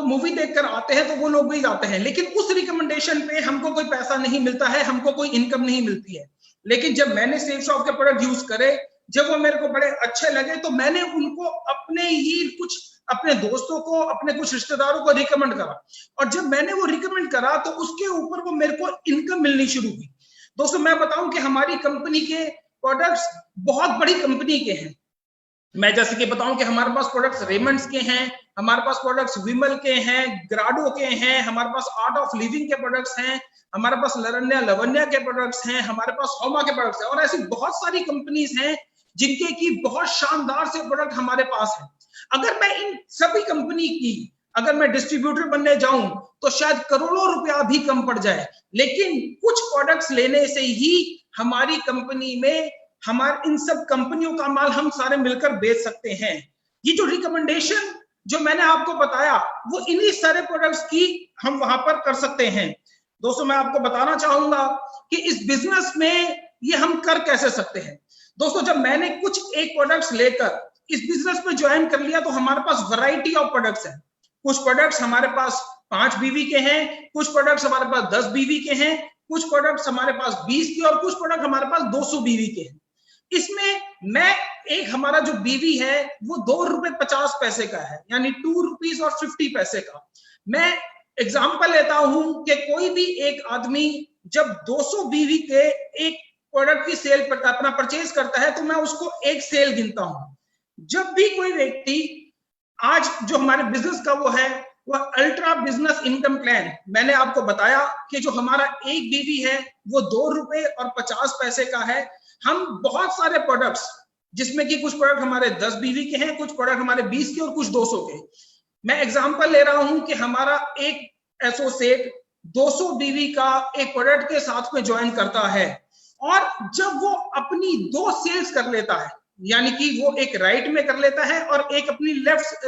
मूवी देखकर आते हैं तो वो लोग भी जाते हैं, लेकिन उस रिकमेंडेशन पे हमको कोई पैसा नहीं मिलता है, हमको कोई इनकम नहीं मिलती है। लेकिन जब मैंने सेल शॉप के प्रोडक्ट यूज करे, जब वो मेरे को बड़े अच्छे लगे, तो मैंने उनको अपने दोस्तों को, अपने कुछ रिश्तेदारों को रिकमेंड करा, और जब मैंने वो रिकमेंड करा तो उसके ऊपर वो मेरे को इनकम मिलनी शुरू हुई। दोस्तों, मैं बताऊं कि हमारी कंपनी के प्रोडक्ट्स बहुत बड़ी कंपनी के हैं। मैं जैसे कि बताऊं कि हमारे पास प्रोडक्ट्स रेमंड्स के हैं, हमारे पास प्रोडक्ट्स विमल के हैं, ग्राडो के हैं, हमारे पास आर्ट ऑफ लिविंग के प्रोडक्ट्स हैं, हमारे पास लरण्या लवन्या के प्रोडक्ट्स हैं, हमारे पास होमा के प्रोडक्ट्स हैं, और ऐसी बहुत सारी कंपनीज हैं जिनके की बहुत शानदार से प्रोडक्ट हमारे पास है। अगर मैं इन सभी कंपनी की अगर मैं डिस्ट्रीब्यूटर बनने जाऊं तो शायद करोड़ों रुपया भी कम पड़ जाए, लेकिन कुछ प्रोडक्ट्स लेने से ही हमारी कंपनी में हमारे इन सब कंपनियों का माल हम सारे मिलकर बेच सकते हैं। ये जो रिकमेंडेशन जो मैंने आपको बताया वो इन्हीं सारे प्रोडक्ट्स की हम वहां पर कर सकते हैं। दोस्तों, मैं आपको बताना चाहूंगा कि इस बिजनेस में ये हम कर कैसे सकते हैं। दोस्तों, जब मैंने कुछ एक प्रोडक्ट्स लेकर इस बिजनेस में ज्वाइन कर लिया तो हमारे पास वैरायटी ऑफ प्रोडक्ट्स है। कुछ प्रोडक्ट्स हमारे पास 5 बीवी के हैं, कुछ प्रोडक्ट्स हमारे पास 10 बीवी के हैं, कुछ प्रोडक्ट्स हमारे पास 20 की, और कुछ प्रोडक्ट हमारे पास 200 बीवी के हैं। इसमें मैं एक हमारा जो बीवी है वो ₹2.50 का है, यानी ₹2.50 का। मैं एग्जांपल लेता हूं कि कोई भी एक आदमी जब 200 बीवी के एक प्रोडक्ट की सेल पर अपना परचेज करता है तो मैं उसको एक सेल गिनता हूं। जब भी कोई व्यक्ति आज जो हमारे बिजनेस का वो है वह अल्ट्रा बिजनेस इनकम प्लान, मैंने आपको बताया कि जो हमारा एक बीवी है वो ₹2.50 का है। हम बहुत सारे प्रोडक्ट्स, जिसमें कि कुछ प्रोडक्ट हमारे 10 बीवी के हैं, कुछ प्रोडक्ट हमारे 20 के और कुछ 200 के। मैं एग्जांपल ले रहा हूं कि हमारा एक एसोसिएट 200 बीवी का एक प्रोडक्ट के साथ में ज्वाइन करता है, और जब वो अपनी 2 सेल्स कर लेता है, यानी कि वो एक राइट में कर लेता है और एक अपनी लेफ्ट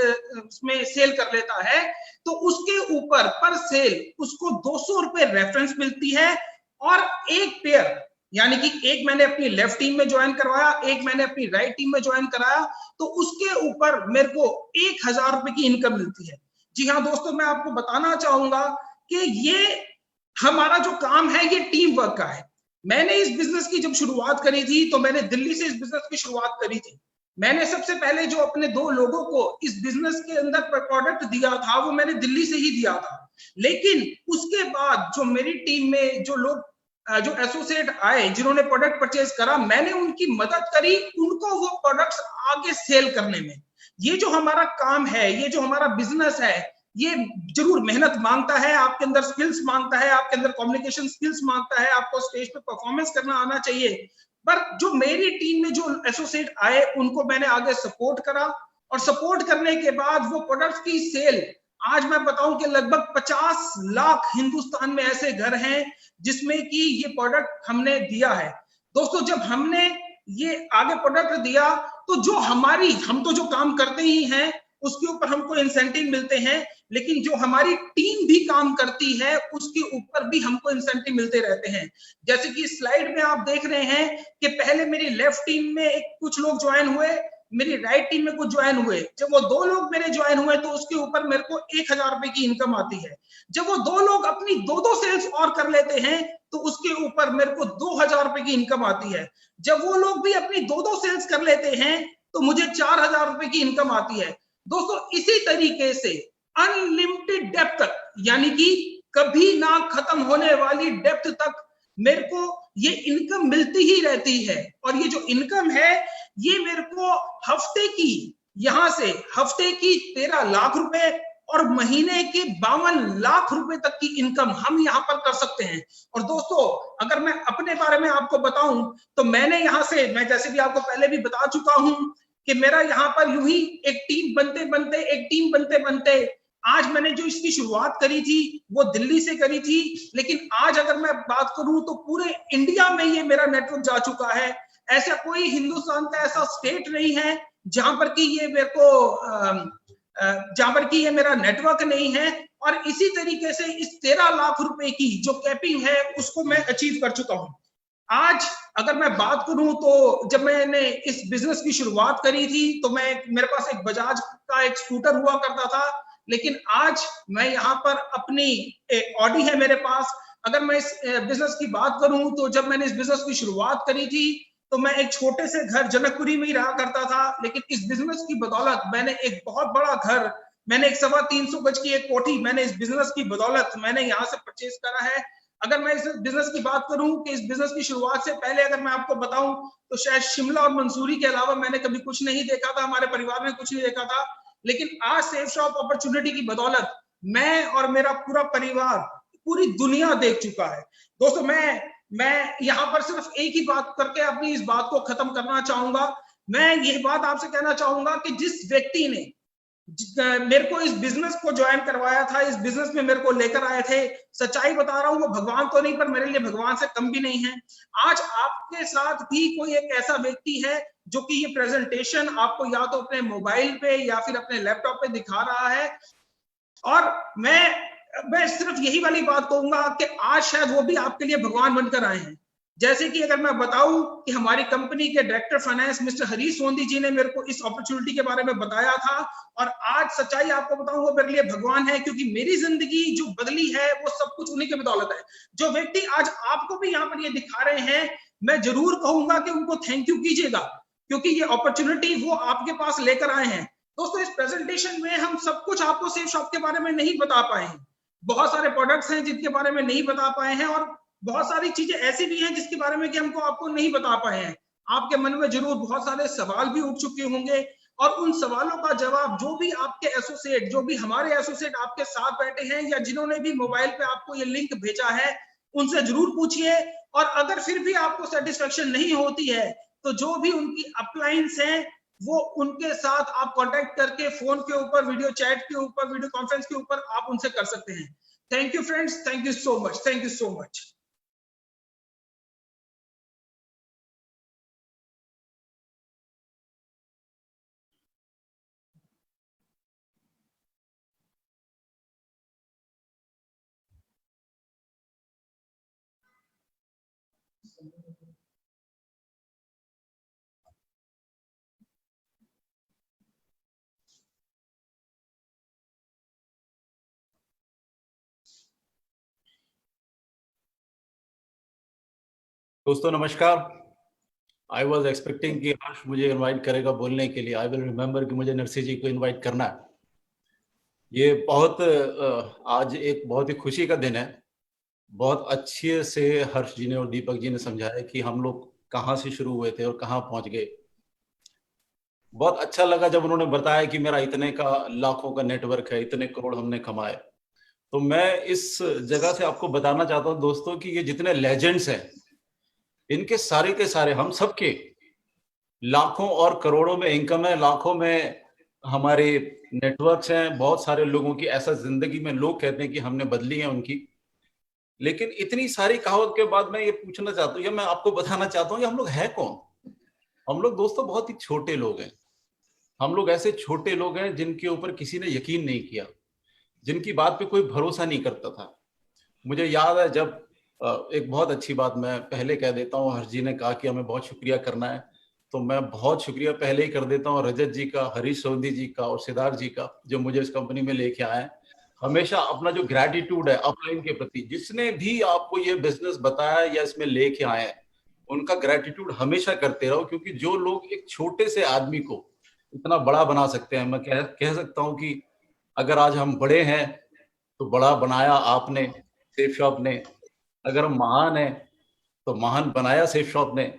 में सेल कर लेता है, तो उसके ऊपर पर सेल उसको ₹200 रेफरेंस मिलती है। और एक पेयर, यानी कि एक मैंने अपनी लेफ्ट टीम में ज्वाइन करवाया, एक मैंने अपनी राइट टीम में ज्वाइन कराया, तो उसके ऊपर मेरे को ₹1000 की इनकम मिलती है। जी हाँ दोस्तों, मैं आपको बताना चाहूंगा कि ये हमारा जो काम है ये टीम वर्क का है। मैंने इस बिजनेस की जब शुरुआत करी थी तो मैंने दिल्ली से इस बिजनेस की शुरुआत करी थी। मैंने सबसे पहले जो अपने 2 लोगों को इस बिजनेस के अंदर प्रोडक्ट दिया था वो मैंने दिल्ली से ही दिया था, लेकिन उसके बाद जो मेरी टीम में जो लोग जो एसोसिएट आए जिन्होंने प्रोडक्ट परचेज करा, मैंने उनकी मदद करी उनको वो प्रोडक्ट्स आगे सेल करने में। ये जो हमारा काम है, ये जो हमारा बिजनेस है, ये जरूर मेहनत मांगता है, आपके अंदर स्किल्स मांगता है, आपके अंदर कम्युनिकेशन स्किल्स मांगता है, आपको स्टेज पे परफॉर्मेंस करना आना चाहिए। पर जो मेरी टीम में जो एसोसिएट आए उनको मैंने आगे सपोर्ट करा, और सपोर्ट करने के बाद वो प्रोडक्ट्स की सेल, आज मैं बताऊं कि लगभग 50 लाख हिंदुस्तान में ऐसे घर हैं जिसमें कि ये प्रोडक्ट हमने दिया है। दोस्तों, जब हमने ये आगे प्रोडक्ट दिया तो जो हम तो जो काम करते ही हैं उसके ऊपर हमको इंसेंटिव मिलते हैं, लेकिन जो हमारी टीम भी काम करती है उसके ऊपर भी हमको इंसेंटिव मिलते रहते हैं। जैसे कि स्लाइड में आप देख रहे हैं कि पहले मेरी लेफ्ट टीम में कुछ लोग ज्वाइन हुए, मेरी राइट टीम में कुछ ज्वाइन हुए। जब वो 2 लोग मेरे ज्वाइन हुए तो उसके ऊपर मेरे को 1000 रुपए की इनकम आती है। जब वो 2 लोग अपनी 2 सेल्स और कर लेते हैं तो उसके ऊपर मेरे को 2000 रुपए की इनकम आती है। जब वो लोग भी अपनी 2 सेल्स कर लेते हैं तो मुझे 4000 रुपए की इनकम आती है। दोस्तों, इसी तरीके से अनलिमिटेड डेप्थ तक, यानी कि कभी ना खत्म होने वाली डेप्थ तक मेरे को ये इनकम मिलती ही रहती है। और ये जो इनकम है ये मेरे को हफ्ते की, यहां से हफ्ते की 13 लाख रुपए और महीने के 52 लाख रुपए तक की इनकम हम यहाँ पर कर सकते हैं। और दोस्तों, अगर मैं अपने बारे में आपको बताऊं तो मैंने यहाँ से, मैं जैसे भी आपको पहले भी बता चुका हूं कि मेरा यहाँ पर यूं ही एक टीम बनते बनते आज मैंने जो इसकी शुरुआत करी थी वो दिल्ली से करी थी, लेकिन आज अगर मैं बात करूं तो पूरे इंडिया में ये मेरा नेटवर्क जा चुका है। ऐसा कोई हिंदुस्तान का ऐसा स्टेट नहीं है जहां पर कि ये मेरे को जहां पर कि ये मेरा नेटवर्क नहीं है। और इसी तरीके से इस 13 लाख रुपए की जो कैपिंग है उसको मैं अचीव कर चुका हूं। आज अगर मैं बात करूं तो जब मैंने इस बिजनेस की शुरुआत करी थी तो मेरे पास एक बजाज का एक स्कूटर हुआ करता था, लेकिन आज मैं यहाँ पर अपनी ऑडी है मेरे पास। अगर मैं इस बिजनेस की बात करूं तो जब मैंने इस बिजनेस की शुरुआत करी थी तो मैं एक छोटे से घर जनकपुरी में ही रहा करता था, लेकिन इस बिजनेस की बदौलत मैंने एक बहुत बड़ा घर, मैंने एक 325 गज की एक कोठी मैंने इस बिजनेस की बदौलत मैंने यहाँ से परचेज करा है। अगर मैं इस बिजनेस की बात करूं कि इस बिजनेस की शुरुआत से पहले अगर मैं आपको बताऊं तो शायद शिमला और मंसूरी के अलावा मैंने कभी कुछ नहीं देखा था, हमारे परिवार में कुछ नहीं देखा था। लेकिन आज सेफ शॉप अपॉर्चुनिटी की बदौलत मैं और मेरा पूरा परिवार पूरी दुनिया देख चुका है। दोस्तों, मैं यहाँ पर सिर्फ एक ही बात करके अपनी इस बात को खत्म करना चाहूंगा। मैं ये बात आपसे कहना चाहूंगा कि जिस व्यक्ति ने मेरे को इस बिजनेस को ज्वाइन करवाया था, इस बिजनेस में मेरे को लेकर आए थे, सच्चाई बता रहा हूं, वो भगवान तो नहीं पर मेरे लिए भगवान से कम भी नहीं है। आज आपके साथ भी कोई एक ऐसा व्यक्ति है जो कि ये प्रेजेंटेशन आपको या तो अपने मोबाइल पे या फिर अपने लैपटॉप पे दिखा रहा है। और मैं सिर्फ यही वाली बात कहूंगा कि आज शायद वो भी आपके लिए भगवान बनकर आए हैं। जैसे कि अगर मैं बताऊं कि हमारी कंपनी के director finance mister Harish Sondhi जी ने मेरे को इस अपॉर्चुनिटी के बारे में बताया था, और आज सच्चाई आपको बताऊं वो मेरे लिए भगवान है, क्योंकि मेरी जिंदगी जो बदली है वो सब कुछ उन्हीं के बदौलत है। जो व्यक्ति आज आपको भी यहाँ पर ये दिखा रहे हैं, मैं जरूर कहूंगा कि उनको थैंक यू कीजिएगा, क्योंकि ये अपॉर्चुनिटी वो आपके पास लेकर आए हैं। दोस्तों, इस प्रेजेंटेशन में हम सब कुछ आपको सेफ शॉप के बारे में नहीं बता पाए हैं, बहुत सारे प्रोडक्ट्स हैं जिनके बारे में नहीं बता पाए हैं, और बहुत सारी चीजें ऐसी भी हैं जिसके बारे में कि हमको आपको नहीं बता पाए हैं। आपके मन में जरूर बहुत सारे सवाल भी उठ चुके होंगे, और उन सवालों का जवाब जो भी आपके एसोसिएट, जो भी हमारे एसोसिएट आपके साथ बैठे हैं या जिन्होंने भी मोबाइल पे आपको ये लिंक भेजा है, उनसे जरूर पूछिए। और अगर फिर भी आपको सेटिस्फेक्शन नहीं होती है तो जो भी उनकी अपलाइंस हैं वो उनके साथ आप कांटेक्ट करके फोन के ऊपर, वीडियो चैट के ऊपर, वीडियो कॉन्फ्रेंस के ऊपर आप उनसे कर सकते हैं। Thank you friends, thank you so much, thank you so much. दोस्तों नमस्कार, आई वॉज एक्सपेक्टिंग कि हर्ष मुझे इनवाइट करेगा बोलने के लिए। आई विल रिमेम्बर कि मुझे नरसी जी को इनवाइट करना है। ये बहुत आज एक बहुत ही खुशी का दिन है। बहुत अच्छे से हर्ष जी ने और दीपक जी ने समझाया कि हम लोग कहाँ से शुरू हुए थे और कहाँ पहुंच गए। बहुत अच्छा लगा जब उन्होंने बताया कि मेरा इतने का लाखों का नेटवर्क है, इतने करोड़ हमने कमाए। तो मैं इस जगह से आपको बताना चाहता हूं दोस्तों कि ये जितने लेजेंड्स हैं, इनके सारे के सारे हम सबके लाखों और करोड़ों में इनकम है, लाखों में हमारे नेटवर्क्स हैं। बहुत सारे लोगों की ऐसा जिंदगी में लोग कहते हैं कि हमने बदली है उनकी। लेकिन इतनी सारी कहावत के बाद मैं ये पूछना चाहता हूँ या मैं आपको बताना चाहता हूँ कि हम लोग हैं कौन। हम लोग दोस्तों बहुत ही छोटे लोग हैं। हम लोग ऐसे छोटे लोग हैं जिनके ऊपर किसी ने यकीन नहीं किया, जिनकी बात पे कोई भरोसा नहीं करता था। मुझे याद है जब एक बहुत अच्छी बात मैं पहले कह देता हूँ, हर्ष जी ने कहा कि हमें बहुत शुक्रिया करना है, तो मैं बहुत शुक्रिया पहले ही कर देता हूँ रजत जी का, हरीश सोंधी जी का और सिद्धार्थ जी का, जो मुझे इस कंपनी में लेके आए हैं। हमेशा अपना जो ग्रैटिट्यूड है अपलाइन के प्रति, जिसने भी आपको ये बिजनेस बताया या इसमें लेके आए हैं, उनका ग्रैटिट्यूड हमेशा करते रहो, क्योंकि जो लोग एक छोटे से आदमी को इतना बड़ा बना सकते हैं, मैं कह सकता हूँ कि अगर आज हम बड़े हैं तो बड़ा बनाया आपने, सेफ शॉप ने। अगर हम महान हैं तो महान बनाया सेफ शॉप ने।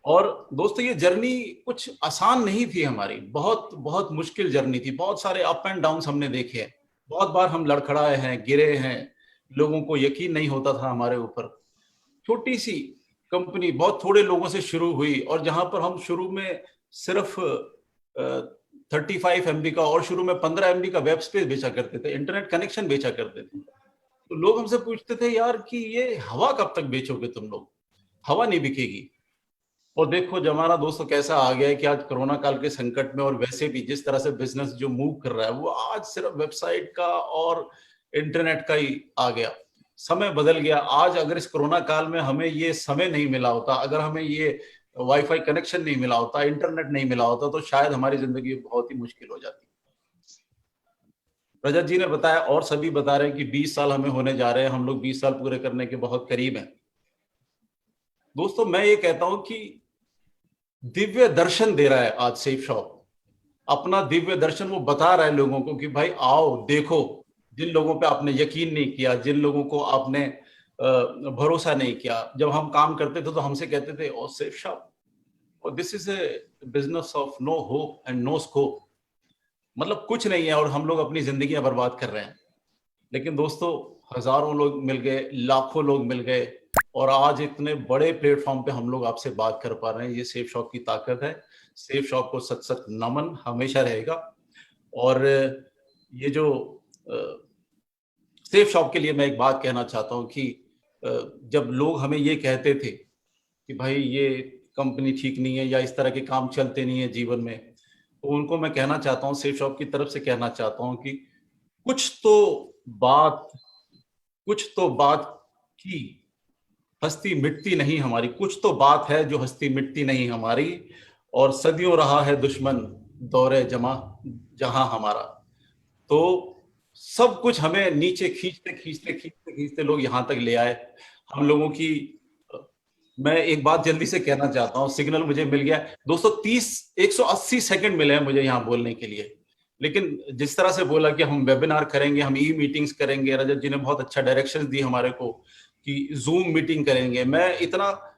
और दोस्तों ये जर्नी कुछ आसान नहीं थी हमारी, बहुत बहुत मुश्किल जर्नी थी। बहुत सारे अप एंड डाउन्स हमने देखे हैं, बहुत बार हम लड़खड़ाए हैं, गिरे हैं, लोगों को यकीन नहीं होता था हमारे ऊपर। छोटी सी कंपनी बहुत थोड़े लोगों से शुरू हुई, और जहां पर हम शुरू में सिर्फ 35 MB का और शुरू में 15 MB का वेब स्पेस बेचा करते थे, इंटरनेट कनेक्शन बेचा करते थे। तो लोग हमसे पूछते थे यार कि ये हवा कब तक बेचोगे तुम लोग, हवा नहीं बिकेगी। और देखो जमाना दोस्तों कैसा आ गया है कि आज कोरोना काल के संकट में और वैसे भी जिस तरह से बिजनेस जो मूव कर रहा है, वो आज सिर्फ वेबसाइट का और इंटरनेट का ही आ गया। समय बदल गया। आज अगर इस कोरोना काल में हमें ये समय नहीं मिला होता, अगर हमें ये वाईफाई कनेक्शन नहीं मिला होता, इंटरनेट नहीं मिला होता, तो शायद हमारी जिंदगी बहुत ही मुश्किल हो जाती। रजत जी ने बताया और सभी बता रहे हैं कि 20 साल हमें होने जा रहे हैं, हम लोग 20 साल पूरे करने के बहुत करीब हैं। दोस्तों मैं ये कहता हूं कि दिव्य दर्शन दे रहा है आज सेफ शॉप, अपना दिव्य दर्शन वो बता रहा है लोगों को कि भाई आओ देखो। जिन लोगों पे आपने यकीन नहीं किया, जिन लोगों को आपने भरोसा नहीं किया, जब हम काम करते थे तो हमसे कहते थे ओ सेफ शॉप, और this is a business of no hope and no scope, मतलब कुछ नहीं है और हम लोग अपनी जिंदगियां बर्बाद कर रहे हैं। लेकिन दोस्तों हजारों लोग मिल गए, लाखों लोग मिल गए, और आज इतने बड़े प्लेटफॉर्म पे हम लोग आपसे बात कर पा रहे हैं। ये सेफ शॉप की ताकत है। सेफ शॉप को सच सच नमन हमेशा रहेगा। और ये जो सेफ शॉप के लिए मैं एक बात कहना चाहता हूँ कि जब लोग हमें ये कहते थे कि भाई ये कंपनी ठीक नहीं है या इस तरह के काम चलते नहीं है जीवन में, तो उनको मैं कहना चाहता हूँ, सेफ शॉप की तरफ से कहना चाहता हूँ कि कुछ तो बात की हस्ती मिटती नहीं हमारी, कुछ तो बात है जो हस्ती मिटती नहीं हमारी, और सदियों रहा है दुश्मन दौरे जमा जहां हमारा। तो सब कुछ हमें नीचे खींचते लोग यहां तक ले आए। हम लोगों की मैं एक बात जल्दी से कहना चाहता हूं, सिग्नल मुझे मिल गया दोस्तों, 180 सेकंड मिले हैं मुझे यहां बोलने के लिए। लेकिन जिस तरह से बोला कि हम वेबिनार करेंगे, हम ई मीटिंग्स करेंगे, रजत जी ने बहुत अच्छा डायरेक्शन दी हमारे को कि जूम मीटिंग करेंगे। मैं इतना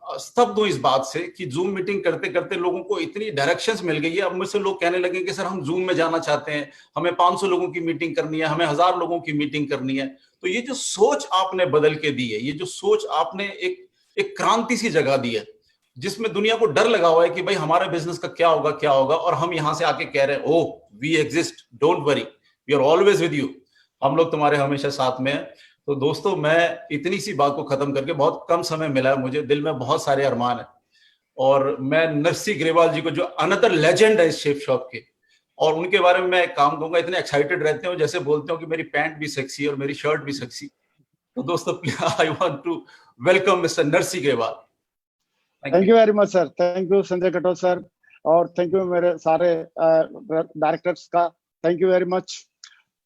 स्तब्ध हूं इस बात से कि जूम मीटिंग करते करते लोगों को इतनी डायरेक्शंस मिल गई है। अब मुझसे लोग कहने लगे कि सर हम जूम में जाना चाहते हैं, हमें 500 लोगों की मीटिंग करनी है, हमें 1000 लोगों की मीटिंग करनी है। तो ये जो सोच आपने बदल के दी है, ये जो सोच आपने एक क्रांति सी जगह दी है, जिसमें दुनिया को डर लगा हुआ है कि भाई हमारे बिजनेस का क्या होगा, और हम यहां से आके कह रहे हैं oh we exist, don't worry, we are always with you, हम लोग तुम्हारे हमेशा साथ में हैं। तो दोस्तों मैं इतनी सी बात को खत्म करके, बहुत कम समय मिला है मुझे, दिल में बहुत सारे अरमान है, और मैं नरसी ग्रेवाल जी को जो अनदर लेजेंड है इस शेफ शॉप के, और उनके बारे में मैं एक काम कहूंगा, इतने एक्साइटेड रहते हो जैसे बोलते हो कि मेरी पैंट भी सेक्सी है और मेरी शर्ट भी सेक्सी। तो दोस्तों I want to welcome mister Narsi Grewal. Thank you very much sir, thank you Sanjay Katoch sir, और थैंक यू मेरे सारे डायरेक्टर्स का, thank you very much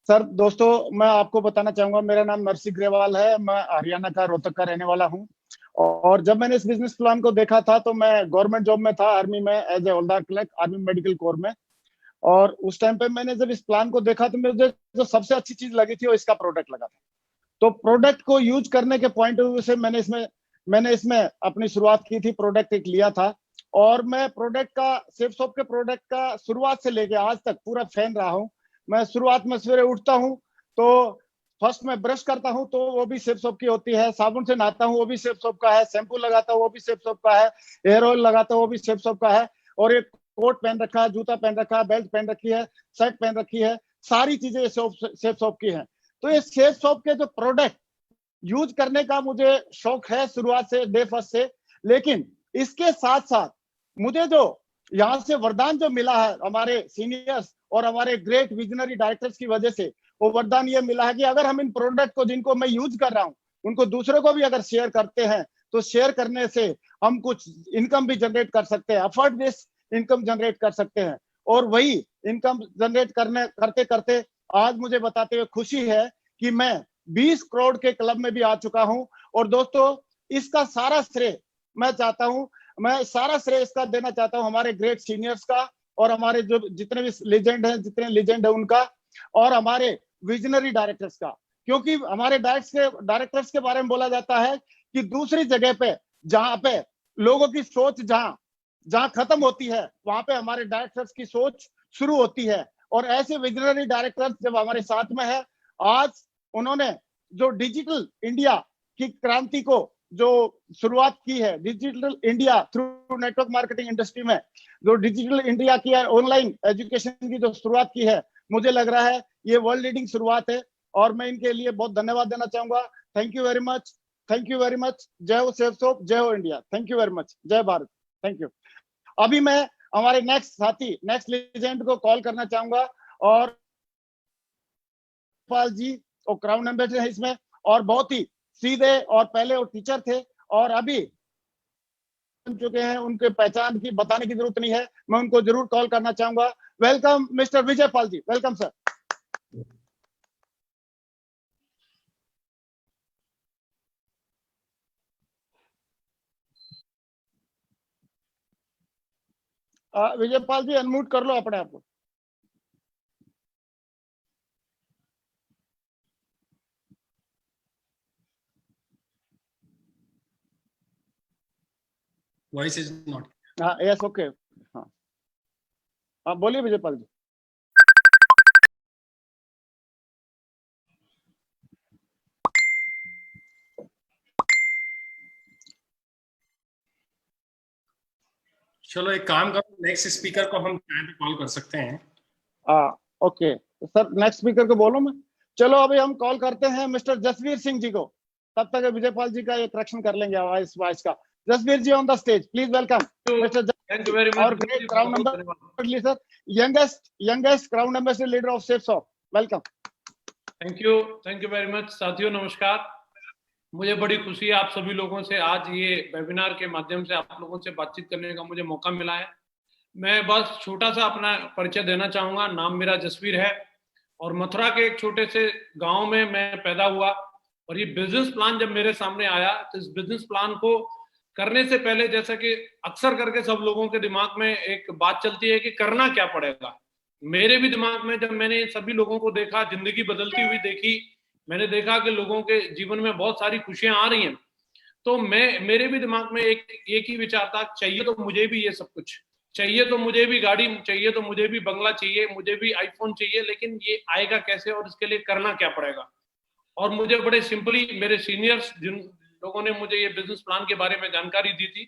sir. दोस्तों मैं आपको बताना चाहूंगा, मेरा नाम नरसी ग्रेवाल है, मैं हरियाणा का रोहतक का रहने वाला हूं, और जब मैंने इस बिजनेस प्लान को देखा था तो मैं गवर्नमेंट जॉब में था, आर्मी में, as a havaldar clerk, army medical corps में। और उस टाइम पे मैंने जब इस प्लान को देखा तो मुझे जो सबसे अच्छी चीज लगी थी वो इसका प्रोडक्ट लगा था। तो प्रोडक्ट को यूज करने के पॉइंट ऑफ व्यू से मैंने इसमें अपनी शुरुआत की थी, प्रोडक्ट एक लिया था। और मैं प्रोडक्ट का, सेफ सॉप के प्रोडक्ट का शुरुआत से लेके आज तक पूरा फैन रहा हूँ। मैं शुरुआत में सवेरे उठता हूँ तो फर्स्ट मैं ब्रश करता हूँ तो वो भी सेफ सॉप की होती है, साबुन से नहाता हूँ वो भी सेफ सॉप का है, शैम्पू लगाता हूँ वो भी सेफ सॉप का है, हेयर ऑयल लगाता हूँ वो भी सेफ सॉप का है, और एक कोट पहन रखा है, जूता पहन रखा है, बेल्ट पहन रखी है, शर्ट पहन रखी है, सारी चीजें सेफ सॉप की हैं। तो ये सेफ सॉप के जो प्रोडक्ट यूज करने का मुझे शौक है शुरुआत से, डे फर्स्ट से। लेकिन इसके साथ साथ मुझे जो यहाँ से वरदान जो मिला है हमारे सीनियर्स और हमारे ग्रेट विजनरी डायरेक्टर्स की वजह से, वो वरदान ये मिला है कि अगर हम इन प्रोडक्ट को, जिनको मैं यूज कर रहा हूँ, उनको दूसरों को भी अगर शेयर करते हैं तो शेयर करने से हम कुछ इनकम भी जनरेट कर सकते हैं, अफोर्ड बेस इनकम जनरेट कर सकते हैं। और वही इनकम जनरेट करते करते आज मुझे बताते हुए खुशी है कि मैं 20 करोड़ के क्लब में भी आ चुका हूं। और दोस्तों, इसका सारा श्रेय मैं सारा श्रेय इसका देना चाहता हूं हमारे ग्रेट सीनियर्स का, और हमारे जो जितने भी जितने लेजेंड है उनका, और हमारे विजनरी डायरेक्टर्स का। क्योंकि हमारे डायरेक्टर्स के बारे में बोला जाता है कि दूसरी जगह पे, जहां पे लोगों की सोच जहां खत्म होती है, वहां पे हमारे डायरेक्टर्स की सोच शुरू होती है। और ऐसे विजनरी डायरेक्टर्स जब हमारे साथ में है, आज उन्होंने जो डिजिटल इंडिया की क्रांति को जो शुरुआत की है, digital India through network marketing industry में जो डिजिटल इंडिया की है, ऑनलाइन एजुकेशन की जो शुरुआत की है, मुझे लग रहा है ये वर्ल्ड लीडिंग शुरुआत है। और मैं इनके लिए बहुत धन्यवाद देना चाहूंगा। Thank you very much, thank you very much. जय हो सेफ सॉप, जय हो India. Thank you very much, जय भारत, थैंक यू। अभी मैं हमारे नेक्स्ट साथी, नेक्स्ट लेजेंड को कॉल करना चाहूंगा, और पाल जी और क्राउन एम्बेसडर है इसमें, और बहुत ही सीधे, और पहले वो टीचर थे और अभी बन चुके हैं, उनके पहचान की बताने की जरूरत नहीं है, मैं उनको जरूर कॉल करना चाहूंगा। Welcome mister Vijay Pal ji, welcome sir. Vijay Pal ji unmute कर लो अपने आप को। Voice is not. हाँ, यस, ओके। हाँ, आप बोलिए विजय पाल जी। चलो एक काम करो, नेक्स्ट स्पीकर को हम टाइम पे कॉल कर सकते हैं। ओके सर, नेक्स्ट स्पीकर को बोलो मैं। चलो अभी हम कॉल करते हैं मिस्टर जसवीर सिंह जी को, तब तक विजय पाल जी का एक करेक्शन कर लेंगे वॉइस का। Jasveer ji on the stage, please welcome mister. Thank you very much. और great crown ambassador sir, youngest crown ambassador leader of safe soap, welcome. Thank you very much. साथियों नमस्कार, मुझे बड़ी खुशी है आप सभी लोगों से आज ये वेबिनार के माध्यम से आप लोगों से बातचीत करने का मुझे मौका मिला है। मैं बस छोटा सा अपना परिचय देना चाहूंगा। नाम मेरा जसवीर है और मथुरा के एक छोटे से गांव में मैं पैदा हुआ। और ये बिजनेस प्लान जब मेरे सामने आया तो इस बिजनेस प्लान को करने से पहले, जैसा कि अक्सर करके सब लोगों के दिमाग में एक बात चलती है कि करना क्या पड़ेगा, मेरे भी दिमाग में जब मैंने सभी लोगों को देखा, जिंदगी बदलती हुई देखी, मैंने देखा कि लोगों के जीवन में बहुत सारी खुशियां आ रही हैं, तो मेरे भी दिमाग में एक ही विचार था, चाहिए तो मुझे भी ये सब कुछ चाहिए, तो मुझे भी गाड़ी चाहिए, तो मुझे भी बंगला चाहिए, मुझे भी आईफोन चाहिए, लेकिन ये आएगा कैसे और इसके लिए करना क्या पड़ेगा। और मुझे बड़े सिंपली मेरे सीनियर्स, जिन लोगों ने मुझे ये बिजनेस प्लान के बारे में जानकारी दी थी,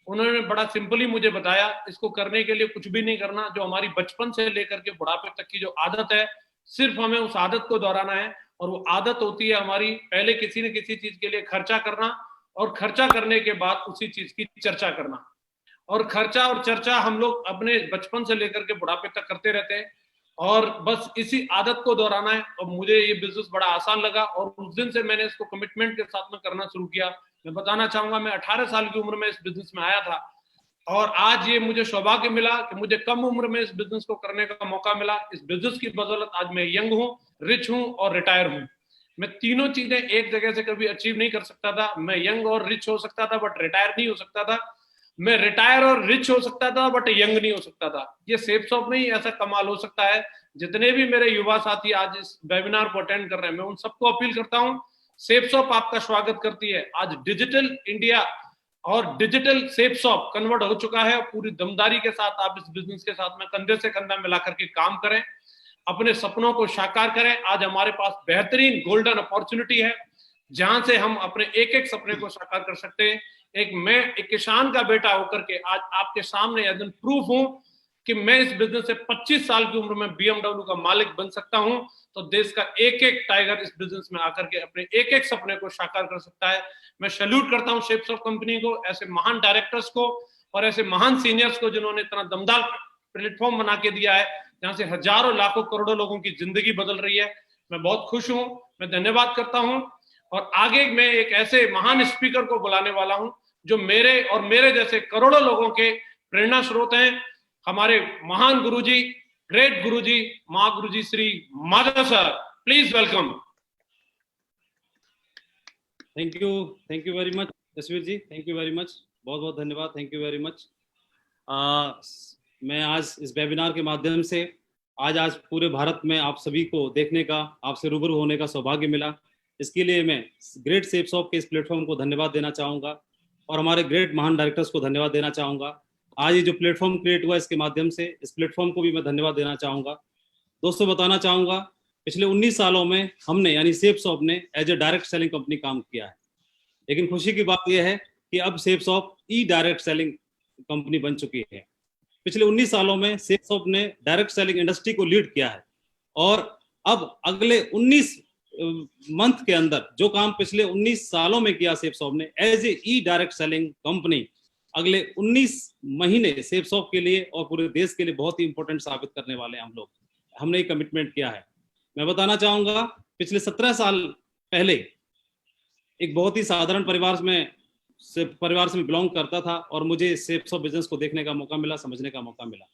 उन्होंने बड़ा सिंपली मुझे बताया, इसको करने के लिए कुछ भी नहीं करना, जो हमारी बचपन से लेकर के बुढ़ापे तक की जो आदत है, सिर्फ हमें उस आदत को दोहराना है। और वो आदत होती है हमारी पहले किसी न किसी चीज के लिए खर्चा करना, और खर्चा करने के बाद उसी चीज की चर्चा करना। और खर्चा और चर्चा हम लोग अपने बचपन से लेकर के बुढ़ापे तक करते रहते हैं, और बस इसी आदत को दोहराना है। और मुझे ये बिजनेस बड़ा आसान लगा और उस दिन से मैंने इसको कमिटमेंट के साथ में करना शुरू किया। मैं बताना चाहूंगा, मैं 18 साल की उम्र में इस बिजनेस में आया था, और आज ये मुझे सौभाग्य मिला कि मुझे कम उम्र में इस बिजनेस को करने का मौका मिला। इस बिजनेस की बदौलत आज मैं यंग हूँ, रिच हूँ और रिटायर हूँ। मैं तीनों चीजें एक जगह से कभी अचीव नहीं कर सकता था। मैं यंग और रिच हो सकता था बट रिटायर नहीं हो सकता था। मैं रिटायर और रिच हो सकता था बट यंग नहीं हो सकता था। ये सेफ शॉप में ही ऐसा कमाल हो सकता है। जितने भी मेरे युवा साथी आज इस वेबिनार को अटेंड कर रहे हैं, मैं उन सबको अपील करता हूं, सेफ शॉप आपका स्वागत करती है। आज डिजिटल इंडिया और डिजिटल सेफ शॉप कन्वर्ट हो चुका है। पूरी दमदारी के साथ आप इस बिजनेस के साथ में कंधे से कंधा मिलाकर के काम करें, अपने सपनों को साकार करें। आज हमारे पास बेहतरीन गोल्डन अपॉर्चुनिटी है जहां से हम अपने एक एक सपने को साकार कर सकते हैं। मैं एक किसान का बेटा होकर के आज आपके सामने एज एन प्रूफ हूं कि मैं इस बिजनेस से 25 साल की उम्र में BMW का मालिक बन सकता हूं। तो देश का एक एक टाइगर इस बिजनेस में आकर के अपने एक एक सपने को साकार कर सकता है। मैं सैल्यूट करता हूं सेफ शॉप कंपनी को, ऐसे महान डायरेक्टर्स को और ऐसे महान सीनियर्स को जिन्होंने इतना दमदार प्लेटफॉर्म बना के दिया है जहां से हजारों लाखों करोड़ों लोगों की जिंदगी बदल रही है। मैं बहुत खुश हूं, मैं धन्यवाद करता हूं। और आगे मैं एक ऐसे महान स्पीकर को बुलाने वाला हूं जो मेरे और मेरे जैसे करोड़ों लोगों के प्रेरणा स्रोत हैं। हमारे महान गुरुजी, ग्रेट गुरुजी, महागुरुजी Shri Madhav sir, please welcome. Thank you very much Tasveer ji, thank you very much, बहुत बहुत धन्यवाद, थैंक यू वेरी मच। मैं आज इस वेबिनार के माध्यम से आज पूरे भारत में आप सभी को देखने का, आपसे रूबरू होने का सौभाग्य मिला। इसके लिए मैं ग्रेट सेफ शॉप के इस प्लेटफॉर्म को धन्यवाद देना चाहूँगा और हमारे ग्रेट महान डायरेक्टर्स को धन्यवाद देना चाहूँगा। आज ये जो प्लेटफॉर्म क्रिएट हुआ इसके माध्यम से इस प्लेटफॉर्म को भी मैं धन्यवाद देना चाहूँगा। दोस्तों बताना चाहूँगा, पिछले 19 सालों में हमने यानी सेफ शॉप ने as a direct selling company काम किया है, लेकिन खुशी की बात यह है कि अब सेफ शॉप ई डायरेक्ट सेलिंग कंपनी बन चुकी है। पिछले 19 सालों में सेफ शॉप ने डायरेक्ट सेलिंग इंडस्ट्री को लीड किया है और अब अगले 19 मंथ के अंदर जो काम पिछले 19 सालों में किया सेफ शॉप ने as a e direct selling company, अगले 19 महीने सेफ शॉप के लिए और पूरे देश के लिए बहुत ही इंपॉर्टेंट साबित करने वाले हैं हम लोग। हमने एक कमिटमेंट किया है। मैं बताना चाहूंगा, पिछले 17 साल पहले एक बहुत ही साधारण परिवार से बिलोंग करता था और मुझे सेफ शॉप बिजनेस को देखने का मौका मिला, समझने का मौका मिला।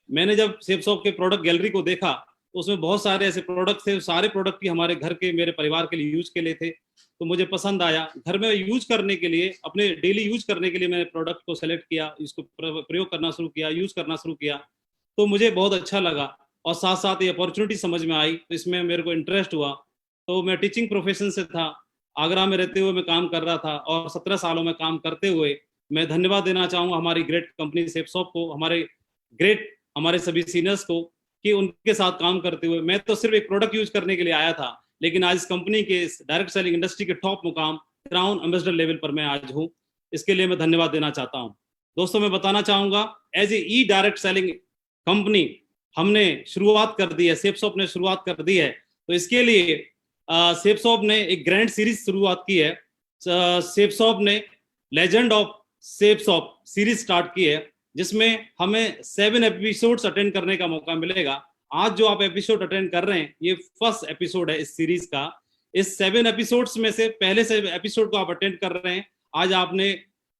मैंने जब सेफ शॉप के प्रोडक्ट गैलरी को देखा तो उसमें बहुत सारे ऐसे प्रोडक्ट थे, सारे प्रोडक्ट ही हमारे घर के, मेरे परिवार के लिए यूज के लिए थे। तो मुझे पसंद आया। घर में यूज करने के लिए, अपने डेली यूज करने के लिए मैंने प्रोडक्ट को सेलेक्ट किया, इसको प्रयोग करना शुरू किया, यूज करना शुरू किया, तो मुझे बहुत अच्छा लगा और साथ साथ ये अपॉर्चुनिटी समझ में आई, तो इसमें मेरे को इंटरेस्ट हुआ। तो मैं टीचिंग प्रोफेशन से था, आगरा में रहते हुए मैं काम कर रहा था और 17 सालों में काम करते हुए मैं धन्यवाद देना चाहूँगा हमारी ग्रेट कंपनी सेफ शॉप को, हमारे सभी सीनियर्स को, कि उनके साथ काम करते हुए मैं तो सिर्फ एक प्रोडक्ट यूज करने के लिए आया था, लेकिन आज इस कंपनी के डायरेक्ट सेलिंग इंडस्ट्री के टॉप मुकाम क्राउन एम्बेसडर लेवल पर मैं आज हूँ। इसके लिए मैं धन्यवाद देना चाहता हूँ। दोस्तों मैं बताना चाहूंगा, as a e direct selling company हमने शुरुआत कर दी है, सेफ शॉप ने शुरुआत कर दी है। तो इसके लिए सेफ शॉप ने एक ग्रैंड सीरीज शुरुआत की है। सेफ शॉप ने legend of Safe shop series start की है, जिसमें हमें 7 एपिसोड्स अटेंड करने का मौका मिलेगा। आज जो आप एपिसोड अटेंड कर रहे हैं ये फर्स्ट एपिसोड है इस सीरीज का। इस 7 एपिसोड्स में से पहले से एपिसोड को आप अटेंड कर रहे हैं। आज आपने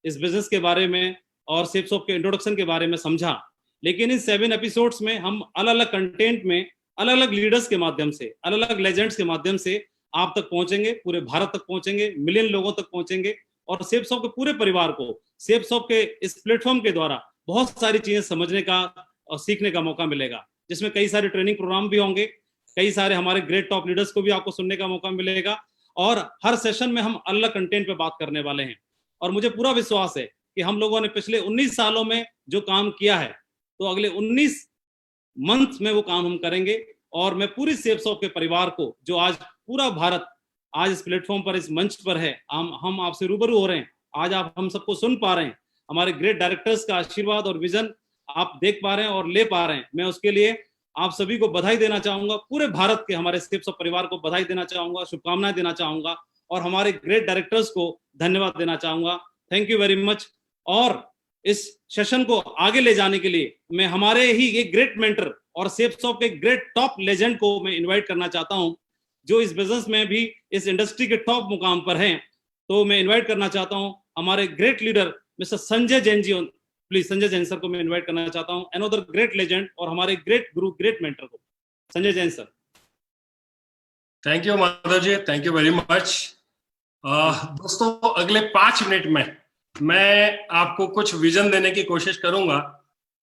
इस बिजनेस के बारे में और सेफ शॉप के इंट्रोडक्शन के बारे में समझा, लेकिन इस 7 एपिसोड्स में हम अलग अलग कंटेंट में अलग अलग लीडर्स के माध्यम से, अलग अलग लेजेंड्स के माध्यम से आप तक पहुंचेंगे, पूरे भारत तक पहुंचेंगे, मिलियन लोगों तक पहुंचेंगे और सेफ शॉप के पूरे परिवार को सेफ शॉप के इस प्लेटफॉर्म के द्वारा बहुत सारी चीजें समझने का और सीखने का मौका मिलेगा, जिसमें कई सारे ट्रेनिंग प्रोग्राम भी होंगे, कई सारे हमारे ग्रेट टॉप लीडर्स को भी आपको सुनने का मौका मिलेगा और हर सेशन में हम अलग कंटेंट पे बात करने वाले हैं। और मुझे पूरा विश्वास है कि हम लोगों ने पिछले 19 सालों में जो काम किया है, तो अगले 19 मंथ में वो काम हम करेंगे। और मैं पूरी सेफ शॉप के परिवार को, जो आज पूरा भारत आज इस प्लेटफॉर्म पर, इस मंच पर है, हम आपसे रूबरू हो रहे हैं, आज आप हम सबको सुन पा रहे हैं, हमारे ग्रेट डायरेक्टर्स का आशीर्वाद और विजन आप देख पा रहे हैं और ले पा रहे हैं। मैं उसके लिए आप सभी को बधाई देना चाहूंगा, पूरे भारत के हमारे सेफ शॉप परिवार को बधाई देना चाहूंगा, शुभकामनाएं देना चाहूंगा और हमारे ग्रेट डायरेक्टर्स को धन्यवाद देना चाहूंगा। Thank you very much. और इस सेशन को आगे ले जाने के लिए मैं हमारे ही एक ग्रेट मेंटर और सेफ शॉप के ग्रेट टॉप लेजेंड को मैं इन्वाइट करना चाहता हूं, जो इस बिजनेस में भी इस इंडस्ट्री के टॉप मुकाम पर हैं। तो मैं इन्वाइट करना चाहता हूं हमारे great leader mister Sanjay Jain ji. Please Sanjay Jain sir को मैं इन्वाइट करना चाहता हूं, अनदर ग्रेट लेजेंड और हमारे ग्रेट गुरु, ग्रेट मेंटर को, Sanjay Jain sir. Thank you Madhav ji, thank you very much. दोस्तों, अगले 5 मिनट में मैं आपको कुछ विजन देने की कोशिश करूंगा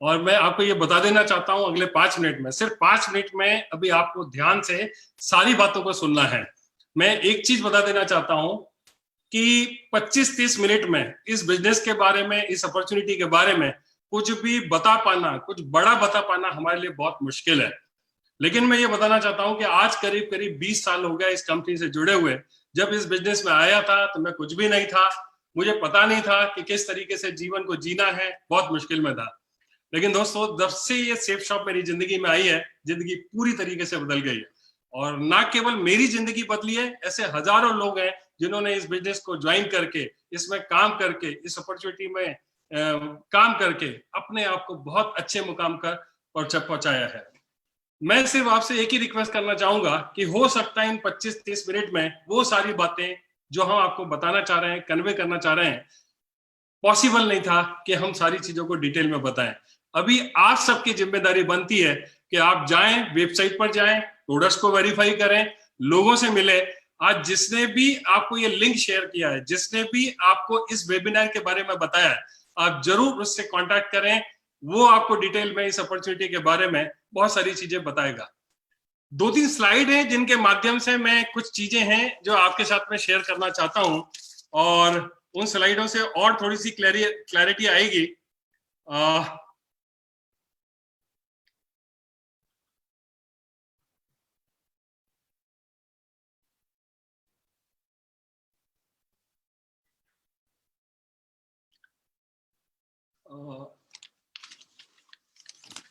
और मैं आपको ये बता देना चाहता हूं, अगले 5 मिनट में, सिर्फ 5 मिनट में अभी आपको ध्यान से सारी बातों को सुनना है। मैं एक चीज बता देना चाहता हूं कि 25-30 मिनट में इस बिजनेस के बारे में, इस अपॉर्चुनिटी के बारे में कुछ भी बता पाना, कुछ बड़ा बता पाना हमारे लिए बहुत मुश्किल है। लेकिन मैं ये बताना चाहता हूं कि आज करीब करीब 20 साल हो गया इस कंपनी से जुड़े हुए। जब इस बिजनेस में आया था तो मैं कुछ भी नहीं था, मुझे पता नहीं था कि किस तरीके से जीवन को जीना है, बहुत मुश्किल में था। लेकिन दोस्तों, जब से ये सेफ शॉप मेरी जिंदगी में आई है, जिंदगी पूरी तरीके से बदल गई है। और ना केवल मेरी जिंदगी बदली है, ऐसे हजारों लोग हैं जिन्होंने इस बिजनेस को ज्वाइन करके, इसमें काम करके, इस अपॉर्चुनिटी में काम करके अपने आप को बहुत अच्छे मुकाम पर पहुंचाया है। मैं सिर्फ आपसे एक ही रिक्वेस्ट करना चाहूंगा कि हो सकता है इन 25-30 मिनट में वो सारी बातें जो हम आपको बताना चाह रहे हैं, कन्वे करना चाह रहे हैं, पॉसिबल नहीं था कि हम सारी चीजों को डिटेल में बताएं। अभी आप सबकी जिम्मेदारी बनती है कि आप जाएं, वेबसाइट पर जाएं, प्रोडक्ट्स को वेरीफाई करें, लोगों से मिले। आज जिसने भी आपको ये लिंक शेयर किया है, जिसने भी आपको इस वेबिनार के बारे में बताया है, आप जरूर उससे कांटेक्ट करें। वो आपको डिटेल में इस अपॉर्चुनिटी के बारे में बहुत सारी चीजें बताएगा। 2-3 स्लाइड हैं जिनके माध्यम से मैं कुछ चीजें हैं जो आपके साथ में शेयर करना चाहता हूं, और उन स्लाइडों से और थोड़ी सी क्लैरिटी आएगी।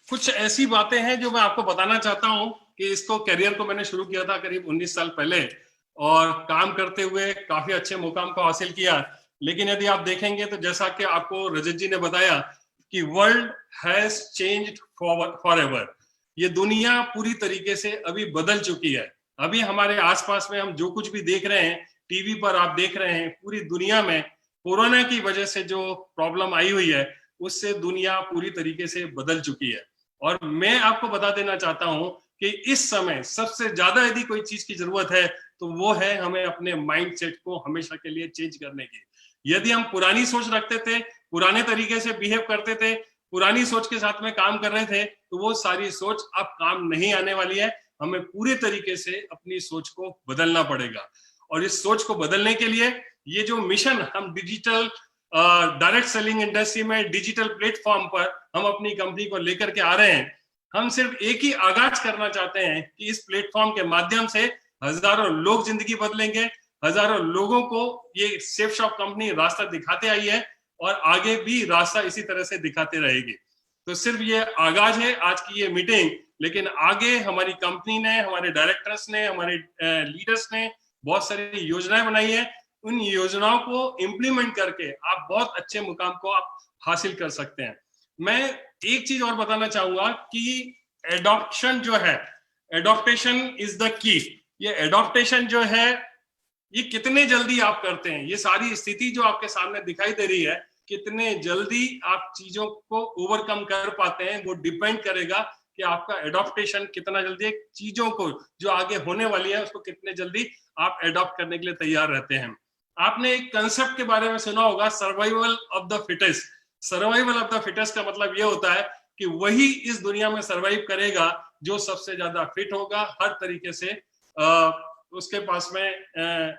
कुछ ऐसी बातें हैं जो मैं आपको बताना चाहता हूं कि इसको करियर को मैंने शुरू किया था करीब 19 साल पहले, और काम करते हुए काफी अच्छे मुकाम को हासिल किया। लेकिन यदि आप देखेंगे तो जैसा कि आपको रजत जी ने बताया कि world has changed for ever, ये दुनिया पूरी तरीके से अभी बदल चुकी है। अभी हमारे आसपास में हम जो कुछ भी देख रहे हैं, टीवी पर आप देख रहे हैं, पूरी दुनिया में कोरोना की वजह से जो प्रॉब्लम आई हुई है, उससे दुनिया पूरी तरीके से बदल चुकी है। और मैं आपको बता देना चाहता हूं कि इस समय सबसे ज्यादा यदि कोई चीज की जरूरत है तो वो है हमें अपने माइंडसेट को हमेशा के लिए चेंज करने की। यदि हम पुरानी सोच रखते थे, पुराने तरीके से बिहेव करते थे, पुरानी सोच के साथ में काम कर रहे थे, तो वो सारी सोच अब काम नहीं आने वाली है। हमें पूरे तरीके से अपनी सोच को बदलना पड़ेगा। और इस सोच को बदलने के लिए ये जो मिशन हम डिजिटल डायरेक्ट सेलिंग इंडस्ट्री में डिजिटल प्लेटफॉर्म पर हम अपनी कंपनी को लेकर के आ रहे हैं, हम सिर्फ एक ही आगाज करना चाहते हैं कि इस प्लेटफॉर्म के माध्यम से हजारों लोग जिंदगी बदलेंगे, हजारों लोगों को ये सेफ शॉप कंपनी रास्ता दिखाते आई है और आगे भी रास्ता इसी तरह से दिखाते रहेगी। तो सिर्फ ये आगाज है आज की ये मीटिंग, लेकिन आगे हमारी कंपनी ने, हमारे डायरेक्टर्स ने, हमारे लीडर्स ने बहुत सारी योजनाएं बनाई है। उन योजनाओं को इम्प्लीमेंट करके आप बहुत अच्छे मुकाम को आप हासिल कर सकते हैं। मैं एक चीज और बताना चाहूंगा कि एडॉप्शन जो है, एडॉप्टेशन इज द की। ये एडॉप्टेशन जो है, ये कितने जल्दी आप करते हैं, ये सारी स्थिति जो आपके सामने दिखाई दे रही है, कितने जल्दी आप चीजों को ओवरकम कर पाते हैं, वो डिपेंड करेगा कि आपका एडॉप्टेशन कितना जल्दी, चीजों को जो आगे होने वाली है उसको कितने जल्दी आप एडॉप्ट करने के लिए तैयार रहते हैं। आपने एक कंसेप्ट के बारे में सुना होगा, survival of the fittest. Survival of the fittest का मतलब ये होता है कि वही इस दुनिया में सर्वाइव करेगा जो सबसे ज्यादा फिट होगा, हर तरीके से उसके पास में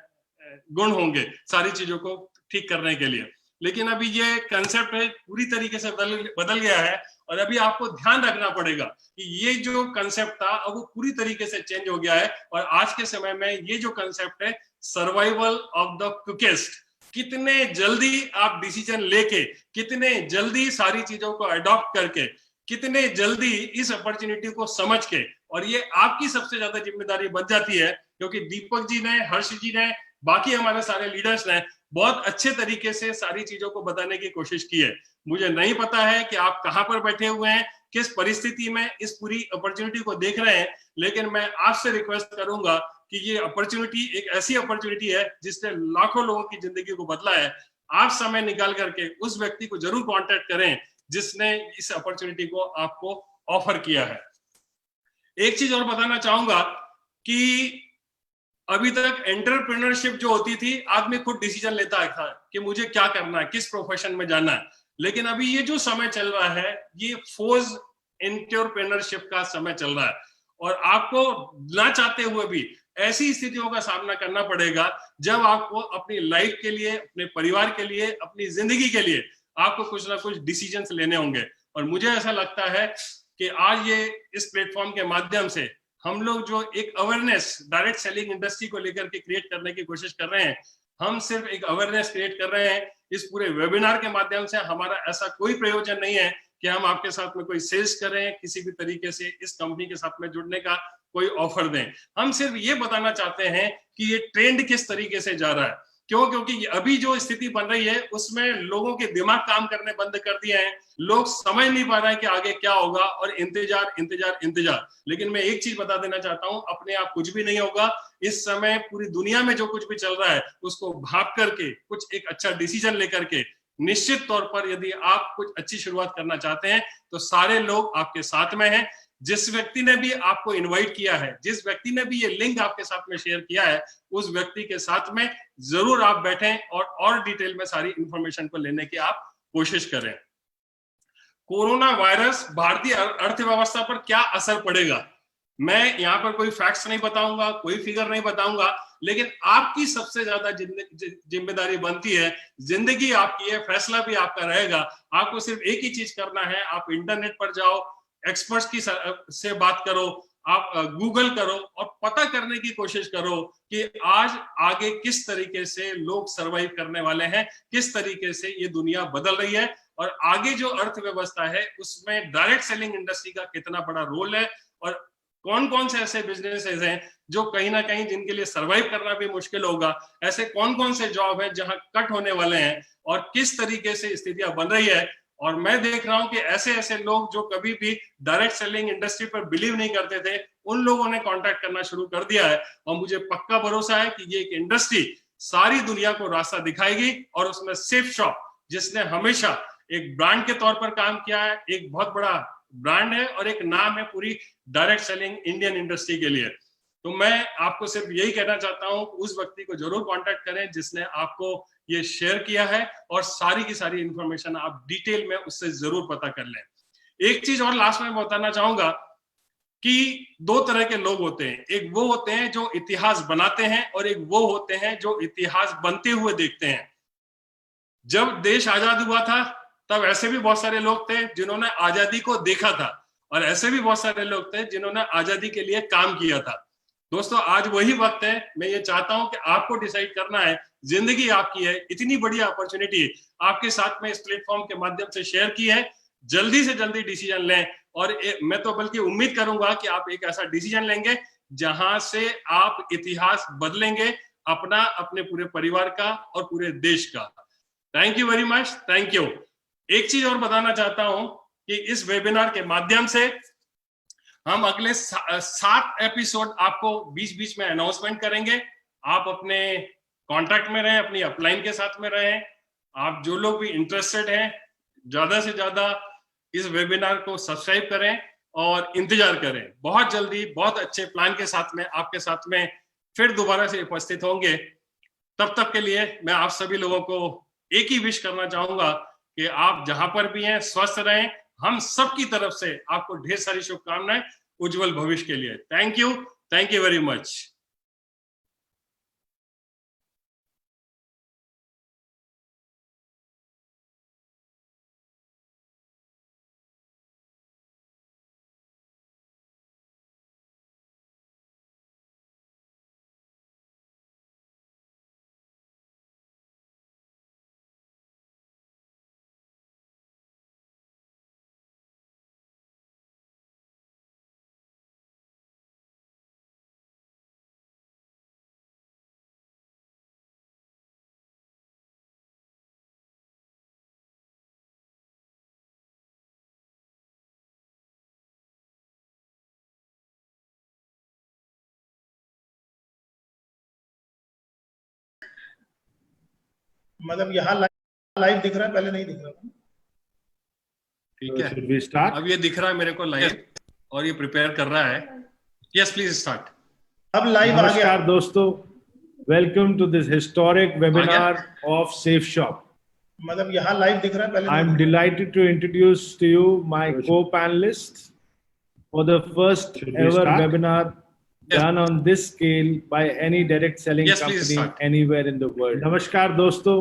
गुण होंगे सारी चीजों को ठीक करने के लिए। लेकिन अभी ये कंसेप्ट है पूरी तरीके से बदल गया है, और अभी आपको ध्यान रखना पड़ेगा कि ये जो कंसेप्ट था अब वो पूरी तरीके से चेंज हो गया है। और आज के समय में ये जो कंसेप्ट है सर्वाइवल ऑफ द क्विकेस्ट, कितने जल्दी आप डिसीजन लेके, कितने जल्दी सारी चीजों को अडॉप्ट करके, कितने जल्दी इस अपॉर्चुनिटी को समझ के, और ये आपकी सबसे ज्यादा जिम्मेदारी बन जाती है, क्योंकि दीपक जी ने, हर्ष जी ने, बाकी हमारे सारे लीडर्स ने बहुत अच्छे तरीके से सारी चीजों को बताने की कोशिश की है। मुझे नहीं पता है कि आप कहां पर बैठे हुए हैं, किस परिस्थिति में इस पूरी अपॉर्चुनिटी को देख रहे हैं, लेकिन मैं आपसे रिक्वेस्ट करूंगा कि ये अपॉर्चुनिटी एक ऐसी अपॉर्चुनिटी है जिसने लाखों लोगों की जिंदगी को बदला है। आप समय निकाल करके उस व्यक्ति को जरूर कांटेक्ट करें जिसने इस अपॉर्चुनिटी को आपको ऑफर किया है। एक चीज और बताना चाहूंगा कि अभी तक एंटरप्रेन्योरशिप जो होती थी, आदमी खुद डिसीजन लेता था कि मुझे क्या करना है, किस प्रोफेशन में जाना है। लेकिन अभी ये जो समय चल रहा है, ये फोर्स एंटरप्रेन्योरशिप का समय चल रहा है, और आपको ना चाहते हुए भी ऐसी स्थितियों का सामना करना पड़ेगा जब आपको अपनी लाइफ के लिए, अपने परिवार के लिए, अपनी जिंदगी के लिए आपको कुछ ना कुछ डिसीजंस लेने होंगे। और मुझे ऐसा लगता है कि आज ये इस प्लेटफॉर्म के माध्यम से हम लोग जो एक अवेयरनेस डायरेक्ट सेलिंग इंडस्ट्री को लेकर के क्रिएट करने की कोशिश कर रहे हैं, हम सिर्फ एक अवेयरनेस क्रिएट कर रहे हैं। इस पूरे वेबिनार के माध्यम से हमारा ऐसा कोई प्रयोजन नहीं है कि हम आपके साथ में कोई सेल्स करें, किसी भी तरीके से इस कंपनी के साथ में जुड़ने का कोई ऑफर दें। हम सिर्फ ये बताना चाहते हैं कि ये ट्रेंड किस तरीके से जा रहा है। क्यों? क्योंकि अभी जो स्थिति बन रही है उसमें लोगों के दिमाग काम करने बंद कर दिए हैं, लोग समझ नहीं पा रहे हैं कि आगे क्या होगा, और इंतजार इंतजार इंतजार। लेकिन मैं एक चीज बता देना चाहता हूं, अपने आप कुछ भी नहीं होगा। इस समय पूरी दुनिया में जो कुछ भी चल रहा है उसको भाप करके कुछ एक अच्छा डिसीजन लेकर के निश्चित तौर पर यदि आप कुछ अच्छी शुरुआत करना चाहते हैं तो सारे लोग आपके साथ में हैं। जिस व्यक्ति ने भी आपको इनवाइट किया है, जिस व्यक्ति ने भी ये लिंक आपके साथ में शेयर किया है, उस व्यक्ति के साथ में जरूर आप बैठें और डिटेल में सारी इंफॉर्मेशन को लेने की आप कोशिश करें। कोरोना वायरस भारतीय अर्थव्यवस्था पर क्या असर पड़ेगा, मैं यहाँ पर कोई फैक्ट्स नहीं बताऊंगा, कोई फिगर नहीं बताऊंगा, लेकिन आपकी सबसे ज्यादा जिम्मेदारी बनती है। जिंदगी आपकी है, फैसला भी आपका रहेगा। आपको सिर्फ एक ही चीज करना है, आप इंटरनेट पर जाओ, एक्सपर्ट्स की से बात करो, आप गूगल करो और पता करने की कोशिश करो कि आज आगे किस तरीके से लोग सरवाइव करने वाले हैं, किस तरीके से ये दुनिया बदल रही है, और आगे जो अर्थव्यवस्था है उसमें डायरेक्ट सेलिंग इंडस्ट्री का कितना बड़ा रोल है, और कौन कौन से ऐसे बिजनेसेस हैं जो कहीं ना कहीं जिनके लिए सरवाइव करना भी मुश्किल होगा, ऐसे कौन कौन से जॉब है जहां कट होने वाले हैं, और किस तरीके से स्थितियां बन रही है। और मैं देख रहा हूं कि ऐसे ऐसे लोग जो कभी भी डायरेक्ट सेलिंग इंडस्ट्री पर बिलीव नहीं करते थे, उन लोगों ने कांटेक्ट करना शुरू कर दिया है। और मुझे पक्का भरोसा है कि ये एक इंडस्ट्री सारी दुनिया को रास्ता दिखाएगी, और उसमें सेफ शॉप, जिसने हमेशा एक ब्रांड के तौर पर काम किया है, एक बहुत बड़ा ब्रांड है और एक नाम है पूरी डायरेक्ट सेलिंग इंडियन इंडस्ट्री के लिए। तो मैं आपको सिर्फ यही कहना चाहता हूं, उस व्यक्ति को जरूर कांटेक्ट करें जिसने आपको ये शेयर किया है, और सारी की सारी इंफॉर्मेशन आप डिटेल में उससे जरूर पता कर लें। एक चीज और लास्ट में बताना चाहूंगा कि दो तरह के लोग होते हैं, एक वो होते हैं जो इतिहास बनाते हैं, और एक वो होते हैं जो इतिहास बनते हुए देखते हैं। जब देश आजाद हुआ था तब ऐसे भी बहुत सारे लोग थे जिन्होंने आजादी को देखा था, और ऐसे भी बहुत सारे लोग थे जिन्होंने आजादी के लिए काम किया था। दोस्तों, आज वही वक्त है। मैं ये चाहता हूं कि आपको डिसाइड करना है, जिंदगी आपकी है, इतनी बड़ी अपॉर्चुनिटी आपके साथ में इस प्लेटफॉर्म के माध्यम से शेयर की है, जल्दी से जल्दी डिसीजन लें। और मैं तो बल्कि उम्मीद करूंगा कि आप एक ऐसा डिसीजन लेंगे जहां से आप इतिहास बदलेंगे, अपना, अपने पूरे परिवार का और पूरे देश का। Thank you very much, thank you. एक चीज और बताना चाहता हूं कि इस वेबिनार के माध्यम से हम अगले 7 एपिसोड आपको बीच बीच में अनाउंसमेंट करेंगे। आप अपने कांटेक्ट में रहें, अपनी अपलाइन के साथ में रहें। आप जो लोग भी इंटरेस्टेड हैं, ज्यादा से ज्यादा इस वेबिनार को सब्सक्राइब करें और इंतजार करें। बहुत जल्दी बहुत अच्छे प्लान के साथ में आपके साथ में फिर दोबारा से उपस्थित होंगे। तब तक के लिए मैं आप सभी लोगों को एक ही विश करना चाहूंगा कि आप जहां पर भी हैं स्वस्थ रहें। हम सबकी तरफ से आपको ढेर सारी शुभकामनाएं उज्जवल भविष्य के लिए। Thank you very much. मतलब यहाँ लाइव दिख रहा है, पहले नहीं दिख रहा था। ठीक है, अब ये दिख रहा है मेरे को लाइव, और ये प्रिपेयर कर रहा है। Yes please start. अब लाइव आ गया। नमस्कार दोस्तों, welcome to this historic webinar of Safe Shop. मतलब यहाँ लाइव दिख रहा है पहले। I am delighted to introduce to you my co-panelists for the first ever webinar done on this scale by any direct selling Yes, please company start. anywhere in the world. नमस्कार दोस्तों,